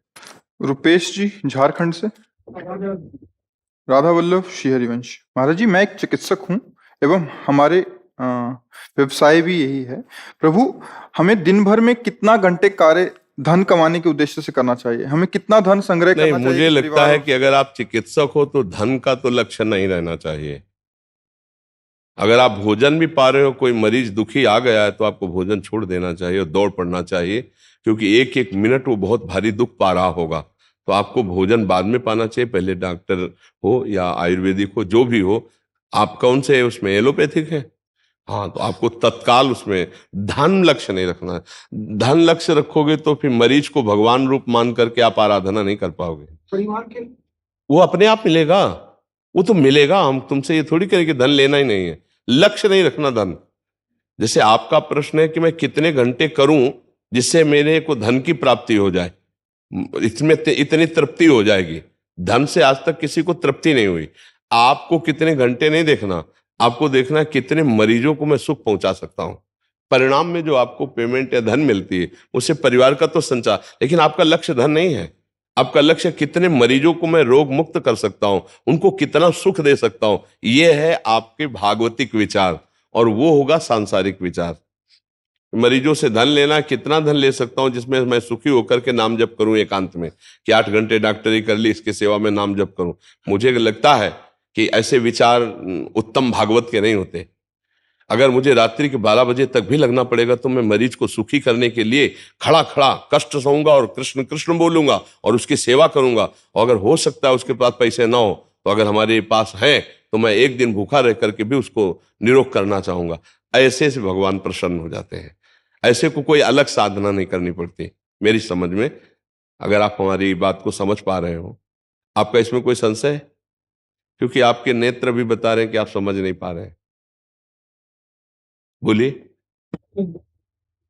रुपेश जी झारखंड से। राधा वल्लभ, श्री हरिवंश। महाराज जी, मैं एक चिकित्सक हूँ एवं हमारे व्यवसाय भी यही है। प्रभु, हमें दिन भर में कितना घंटे कार्य धन कमाने के उद्देश्य से करना चाहिए? हमें कितना धन संग्रह नहीं, करना चाहिए मुझे कि लगता परिवार है और- कि अगर आप चिकित्सक हो तो धन का तो लक्ष्य नहीं रहना चाहिए। अगर आप भोजन भी पा रहे हो, कोई मरीज दुखी आ गया है तो आपको भोजन छोड़ देना चाहिए और दौड़ पड़ना चाहिए, क्योंकि एक एक मिनट वो बहुत भारी दुख पा रहा होगा। तो आपको भोजन बाद में पाना चाहिए, पहले डॉक्टर हो या आयुर्वेदिक हो, जो भी हो। आप कौन से उसमें एलोपैथिक है? हाँ, तो आपको तत्काल उसमें धन लक्ष्य नहीं रखना है। धन लक्ष्य रखोगे तो फिर मरीज को भगवान रूप मान करके आप आराधना नहीं कर पाओगे। परिवार के वो अपने आप मिलेगा, वो तो मिलेगा। हम तुमसे ये थोड़ी करें कि धन लेना ही नहीं है। लक्ष्य नहीं रखना धन। जैसे आपका प्रश्न है कि मैं कितने घंटे करूं जिससे मेरे को धन की प्राप्ति हो जाए, इसमें इतनी तृप्ति हो जाएगी। धन से आज तक किसी को तृप्ति नहीं हुई। आपको कितने घंटे नहीं देखना, आपको देखना है कितने मरीजों को मैं सुख पहुंचा सकता हूं। परिणाम में जो आपको पेमेंट या धन मिलती है उससे परिवार का तो संचार, लेकिन आपका लक्ष्य धन नहीं है। आपका लक्ष्य कितने मरीजों को मैं रोग मुक्त कर सकता हूं, उनको कितना सुख दे सकता हूं। यह है आपके भागवतिक विचार, और वो होगा सांसारिक विचार। मरीजों से धन लेना, कितना धन ले सकता हूं जिसमें मैं सुखी होकर के नाम जप करूं एकांत में, कि 8 घंटे डॉक्टरी कर ली, इसकी सेवा में नाम जप करूं। मुझे लगता है कि ऐसे विचार उत्तम भागवत के नहीं होते। अगर मुझे रात्रि के 12 बजे तक भी लगना पड़ेगा तो मैं मरीज को सुखी करने के लिए खड़ा खड़ा कष्ट सहूंगा और कृष्ण कृष्ण बोलूंगा और उसकी सेवा करूंगा। और अगर हो सकता है उसके पास पैसे ना हो, तो अगर हमारे पास हैं तो मैं एक दिन भूखा रह करके भी उसको निरोग करना चाहूंगा। ऐसे से भगवान प्रसन्न हो जाते हैं। ऐसे को कोई अलग साधना नहीं करनी पड़ती मेरी समझ में। अगर आप हमारी बात को समझ पा रहे हो, आपका इसमें कोई संशय है? क्योंकि आपके नेत्र भी बता रहे हैं कि आप समझ नहीं पा रहे हैं। बोलिए।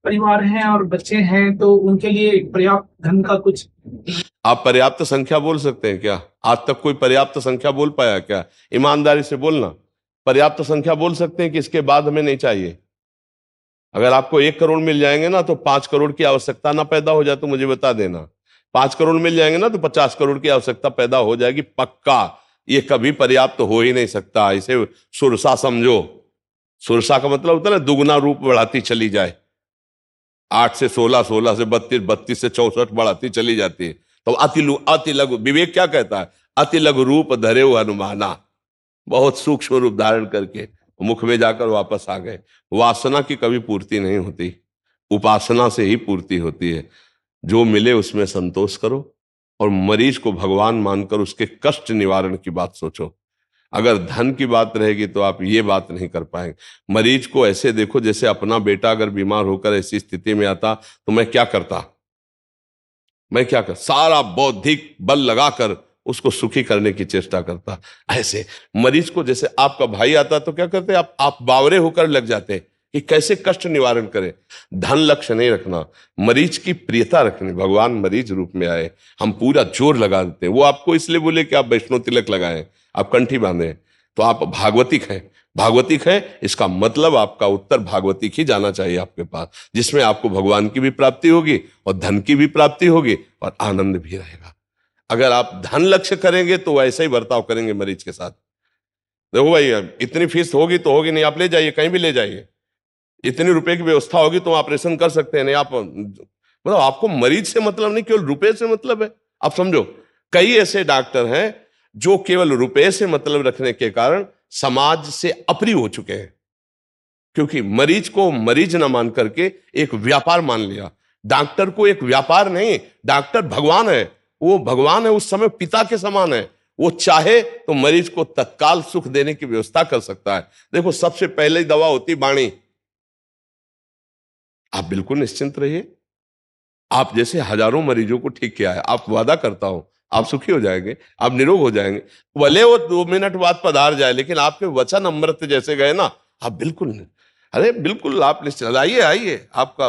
परिवार हैं और बच्चे हैं तो उनके लिए पर्याप्त धन का कुछ आप पर्याप्त संख्या बोल सकते हैं क्या? आज तक कोई पर्याप्त संख्या बोल पाया क्या? ईमानदारी से बोलना। पर्याप्त संख्या बोल सकते हैं कि इसके बाद हमें नहीं चाहिए। अगर आपको 1 करोड़ मिल जाएंगे ना तो 5 करोड़ की आवश्यकता ना पैदा हो जाए तो मुझे बता देना। 5 करोड़ मिल जाएंगे ना तो 50 करोड़ की आवश्यकता पैदा हो जाएगी पक्का। ये कभी पर्याप्त हो ही नहीं सकता। इसे सुरसा समझो। सुरसा का मतलब होता है ना, दुगना रूप बढ़ाती चली जाए। 8 से 16, 16 से 32, 32 से 64 बढ़ाती चली जाती है। तो अति लघु, विवेक क्या कहता है? अति लघु रूप धरे हनुमाना। बहुत सूक्ष्म रूप धारण करके मुख में जाकर वापस आ गए। वासना की कभी पूर्ति नहीं होती, उपासना से ही पूर्ति होती है। जो मिले उसमें संतोष करो और मरीज को भगवान मानकर उसके कष्ट निवारण की बात सोचो। अगर धन की बात रहेगी तो आप ये बात नहीं कर पाएंगे। मरीज को ऐसे देखो जैसे अपना बेटा अगर बीमार होकर ऐसी स्थिति में आता तो मैं क्या करता? सारा बौद्धिक बल लगाकर उसको सुखी करने की चेष्टा करता। ऐसे मरीज को, जैसे आपका भाई आता तो क्या करते? आप बावरे होकर लग जाते कि कैसे कष्ट निवारण करें। धन लक्ष्य नहीं रखना, मरीज की प्रियता रखनी। भगवान मरीज रूप में आए, हम पूरा जोर लगा देते हैं। वो आपको इसलिए बोले कि आप वैष्णो तिलक लगाएं, आप कंठी बांधें, तो आप भागवतिक हैं। भागवतिक है इसका मतलब आपका उत्तर भागवतिक ही जाना चाहिए आपके पास, जिसमें आपको भगवान की भी प्राप्ति होगी और धन की भी प्राप्ति होगी और आनंद भी रहेगा। अगर आप धन लक्ष्य करेंगे तो ऐसा ही बर्ताव करेंगे मरीज के साथ। देखो भाई, इतनी फीस होगी तो होगी, नहीं आप ले जाइए, कहीं भी ले जाइए। इतने रुपए की व्यवस्था होगी तो ऑपरेशन कर सकते हैं, नहीं आप मतलब आपको मरीज से मतलब नहीं, केवल रुपए से मतलब है। आप समझो, कई ऐसे डॉक्टर हैं जो केवल रुपए से मतलब रखने के कारण समाज से अप्रिय हो चुके हैं, क्योंकि मरीज को मरीज ना मान करके एक व्यापार मान लिया। डॉक्टर को एक व्यापार नहीं, डॉक्टर भगवान है। वो भगवान है, उस समय पिता के समान है। वो चाहे तो मरीज को तत्काल सुख देने की व्यवस्था कर सकता है। देखो, सबसे पहले दवा होती वाणी। आप बिल्कुल निश्चिंत रहिए, आप जैसे हजारों मरीजों को ठीक किया है। आप वादा करता हूं आप सुखी हो जाएंगे, आप निरोग हो जाएंगे। भले वो 2 मिनट बाद पधार जाए, लेकिन आपके वचन अमृत जैसे गए ना, आप बिल्कुल, अरे बिल्कुल आप निश्चिंत आइए, आइए। आपका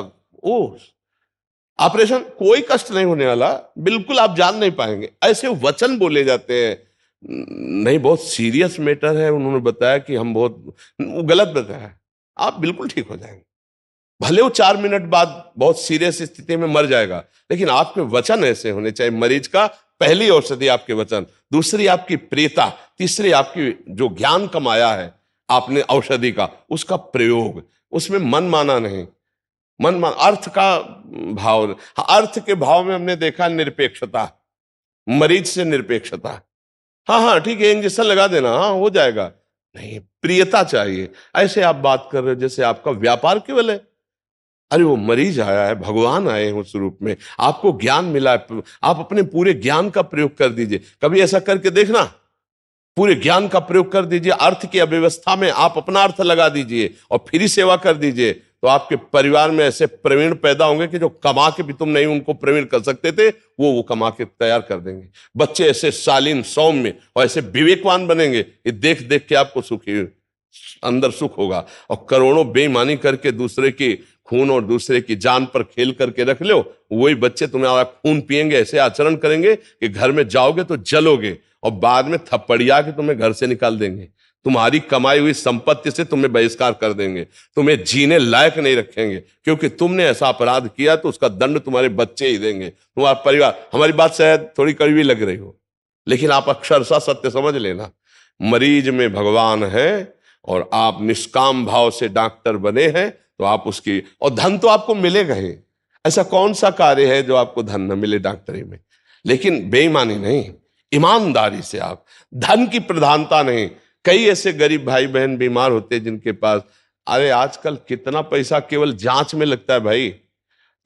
ऑपरेशन कोई कष्ट नहीं होने वाला, बिल्कुल आप जान नहीं पाएंगे। ऐसे वचन बोले जाते हैं। नहीं, बहुत सीरियस मैटर है, उन्होंने बताया कि हम बहुत गलत बताया, आप बिल्कुल ठीक हो जाएंगे। भले वो 4 मिनट बाद बहुत सीरियस स्थिति में मर जाएगा, लेकिन आपके वचन ऐसे होने चाहिए। मरीज का पहली औषधि आपके वचन, दूसरी आपकी प्रियता, तीसरी आपकी जो ज्ञान कमाया है, आपने औषधि का, उसका प्रयोग, उसमें मन माना नहीं, अर्थ का भाव। हाँ, अर्थ के भाव में हमने देखा निरपेक्षता, मरीज से निरपेक्षता। हाँ हाँ ठीक है, इंजेक्शन लगा देना, हाँ हो जाएगा, नहीं, प्रियता चाहिए। ऐसे आप बात कर रहे हो जैसे आपका व्यापार केवल है। अरे वो मरीज आया है, भगवान आए हैं उस रूप में, आपको ज्ञान मिला है, आप अपने पूरे ज्ञान का प्रयोग कर दीजिए। कभी ऐसा करके देखना, पूरे ज्ञान का प्रयोग कर दीजिए, अर्थ की अव्यवस्था में आप अपना अर्थ लगा दीजिए और फिर ही सेवा कर दीजिए, तो आपके परिवार में ऐसे प्रवीण पैदा होंगे कि जो कमा के भी तुम नहीं उनको प्रवीण कर सकते थे, वो कमा के तैयार कर देंगे। बच्चे ऐसे शालीन, सौम्य और ऐसे विवेकवान बनेंगे, ये देख देख के आपको सुखी अंदर सुख होगा। और करोड़ों बेईमानी करके दूसरे की खून और दूसरे की जान पर खेल करके रख लो, वही बच्चे तुम्हारा खून पिएंगे, ऐसे आचरण करेंगे कि घर में जाओगे तो जलोगे और बाद में थप्पड़िया के तुम्हें घर से निकाल देंगे, तुम्हारी कमाई हुई संपत्ति से तुम्हें बहिष्कार कर देंगे, तुम्हें जीने लायक नहीं रखेंगे, क्योंकि तुमने ऐसा अपराध किया तो उसका दंड तुम्हारे बच्चे ही देंगे, तुम्हारा परिवार। हमारी बात शायद थोड़ी कड़वी लग रही हो, लेकिन आप अक्षरशः सत्य समझ लेना, मरीज में भगवान है और आप निष्काम भाव से डॉक्टर बने हैं तो आप उसकी, और धन तो आपको मिलेगा ही। ऐसा कौन सा कार्य है जो आपको धन न मिले डॉक्टरी में? लेकिन बेईमानी नहीं, ईमानदारी से आप, धन की प्रधानता नहीं। कई ऐसे गरीब भाई बहन बीमार होते हैं जिनके पास, अरे आजकल कितना पैसा केवल जांच में लगता है भाई।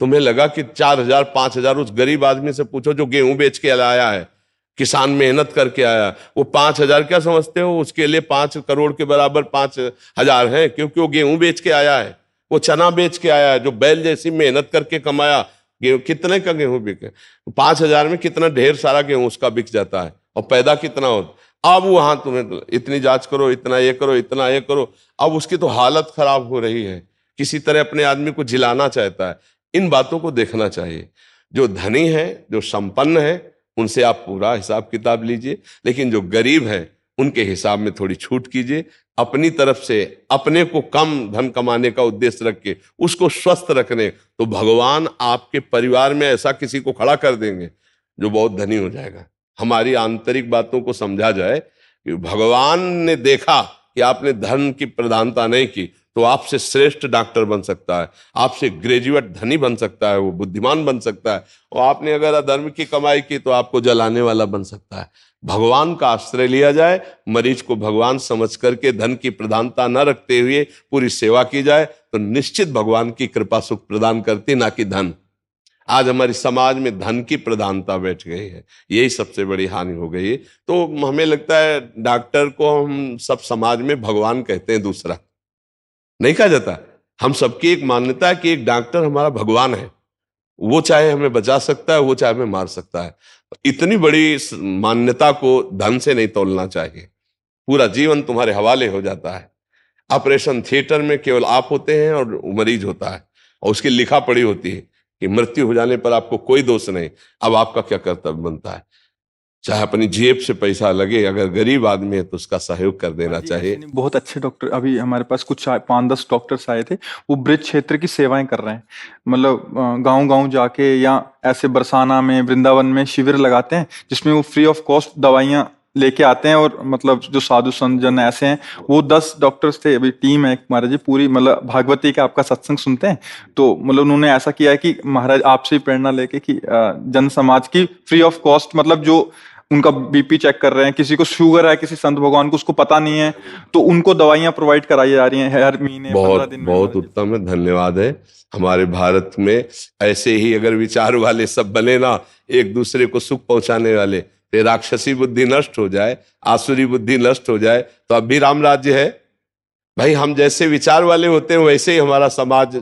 तुम्हें लगा कि 4,000 5,000, उस गरीब आदमी से पूछो जो गेहूं बेच के लाया है, किसान मेहनत करके आया, वो 5,000 क्या समझते हो? उसके लिए 5 करोड़ के बराबर 5,000 है, क्योंकि वो गेहूं बेच के आया है, वो चना बेच के आया है, जो बैल जैसी मेहनत करके कमाया। गेहूं कितने का गेहूं बिके? 5,000 में कितना ढेर सारा गेहूं उसका बिक जाता है, और पैदा कितना होता। अब वहां तुम्हें इतनी जांच करो, इतना ये करो, इतना ये करो, अब उसकी तो हालत खराब हो रही है, किसी तरह अपने आदमी को जिलाना चाहता है। इन बातों को देखना चाहिए। जो धनी है, जो संपन्न है, उनसे आप पूरा हिसाब किताब लीजिए, लेकिन जो गरीब है उनके हिसाब में थोड़ी छूट कीजिए। अपनी तरफ से अपने को कम धन कमाने का उद्देश्य रख के उसको स्वस्थ रखने, तो भगवान आपके परिवार में ऐसा किसी को खड़ा कर देंगे जो बहुत धनी हो जाएगा। हमारी आंतरिक बातों को समझा जाए कि भगवान ने देखा कि आपने धन की प्रधानता नहीं की, तो आपसे श्रेष्ठ डॉक्टर बन सकता है, आपसे ग्रेजुएट धनी बन सकता है, वो बुद्धिमान बन सकता है, और आपने अगर अधर्म की कमाई की तो आपको जलाने वाला बन सकता है। भगवान का आश्रय लिया जाए, मरीज को भगवान समझ करके धन की प्रधानता न रखते हुए पूरी सेवा की जाए, तो निश्चित भगवान की कृपा सुख प्रदान करती, ना कि धन। आज हमारी समाज में धन की प्रधानता बैठ गई है, यही सबसे बड़ी हानि हो गई है। तो हमें लगता है डॉक्टर को हम सब समाज में भगवान कहते हैं, दूसरा नहीं कहा जाता। हम सबकी एक मान्यता है कि एक डॉक्टर हमारा भगवान है, वो चाहे हमें बचा सकता है, वो चाहे हमें मार सकता है। इतनी बड़ी मान्यता को धन से नहीं तोलना चाहिए। पूरा जीवन तुम्हारे हवाले हो जाता है। ऑपरेशन थिएटर में केवल आप होते हैं और मरीज होता है, और उसकी लिखा पड़ी होती है कि मृत्यु हो जाने पर आपको कोई दोष नहीं। अब आपका क्या कर्तव्य बनता है? चाहे अपनी जेब से पैसा लगे, अगर गरीब आदमी है तो उसका सहयोग कर देना चाहिए। बहुत अच्छे डॉक्टर, अभी हमारे पास कुछ 5-10 डॉक्टर्स आए थे, वो ब्रिज क्षेत्र की सेवाएं कर रहे हैं। मतलब गांव-गांव जाके या ऐसे बरसाना में, वृंदावन में शिविर लगाते हैं, जिसमें वो फ्री ऑफ कॉस्ट दवाइयां लेके आते हैं। और मतलब जो साधु संत जन ऐसे हैं, वो 10 डॉक्टर्स थे, अभी टीम है महाराज जी पूरी, मतलब भागवती का आपका सत्संग सुनते हैं, तो मतलब उन्होंने ऐसा किया है कि महाराज आपसे ही प्रेरणा लेके कि जन समाज की फ्री ऑफ कॉस्ट, मतलब जो उनका बीपी चेक कर रहे हैं, किसी को शुगर है, किसी संत भगवान को उसको पता नहीं है, तो उनको दवाइयां प्रोवाइड कराई जा रही हैं हर महीने 15 दिन में। बहुत उत्तम है, धन्यवाद है। हमारे भारत में ऐसे ही अगर विचार वाले सब बने ना, एक दूसरे को सुख पहुंचाने वाले, फिर राक्षसी बुद्धि नष्ट हो जाए, आसुरी बुद्धि नष्ट हो जाए, तो अब भी राम राज्य है भाई। हम जैसे विचार वाले होते हैं वैसे ही हमारा समाज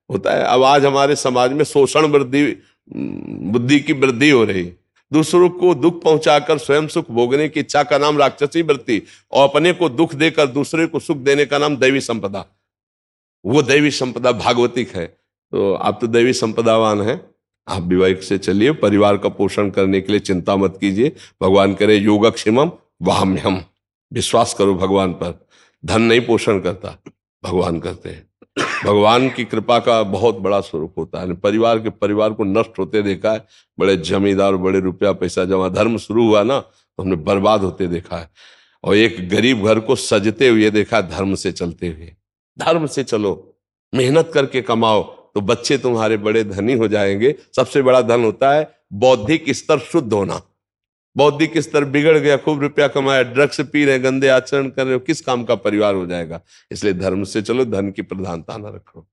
होता है। अब आज हमारे समाज में शोषण बुद्धि की वृद्धि हो रही है, दूसरों को दुख पहुंचाकर स्वयं सुख भोगने की इच्छा का नाम राक्षसी वृत्ति, और अपने को दुख देकर दूसरे को सुख देने का नाम दैवी संपदा। वो दैवी संपदा भागवतिक है। तो आप तो दैवी संपदावान हैं, आप विवेक से चलिए, परिवार का पोषण करने के लिए चिंता मत कीजिए। भगवान करे योगक्षेमम वाम्यहम, विश्वास करो भगवान पर। धन नहीं पोषण करता, भगवान करते हैं। भगवान की कृपा का बहुत बड़ा स्वरूप होता है। परिवार को नष्ट होते देखा है, बड़े जमींदार, बड़े रुपया पैसा जमा, धर्म शुरू हुआ ना तो हमने बर्बाद होते देखा है। और एक गरीब घर को सजते हुए देखा धर्म से चलते हुए। धर्म से चलो, मेहनत करके कमाओ तो बच्चे तुम्हारे बड़े धनी हो जाएंगे। सबसे बड़ा धन होता है बौद्धिक स्तर शुद्ध होना। बौद्धिक स्तर बिगड़ गया, खूब रुपया कमाया, ड्रग्स पी रहे, गंदे आचरण कर रहे हो, किस काम का परिवार हो जाएगा। इसलिए धर्म से चलो, धन की प्रधानता न रखो।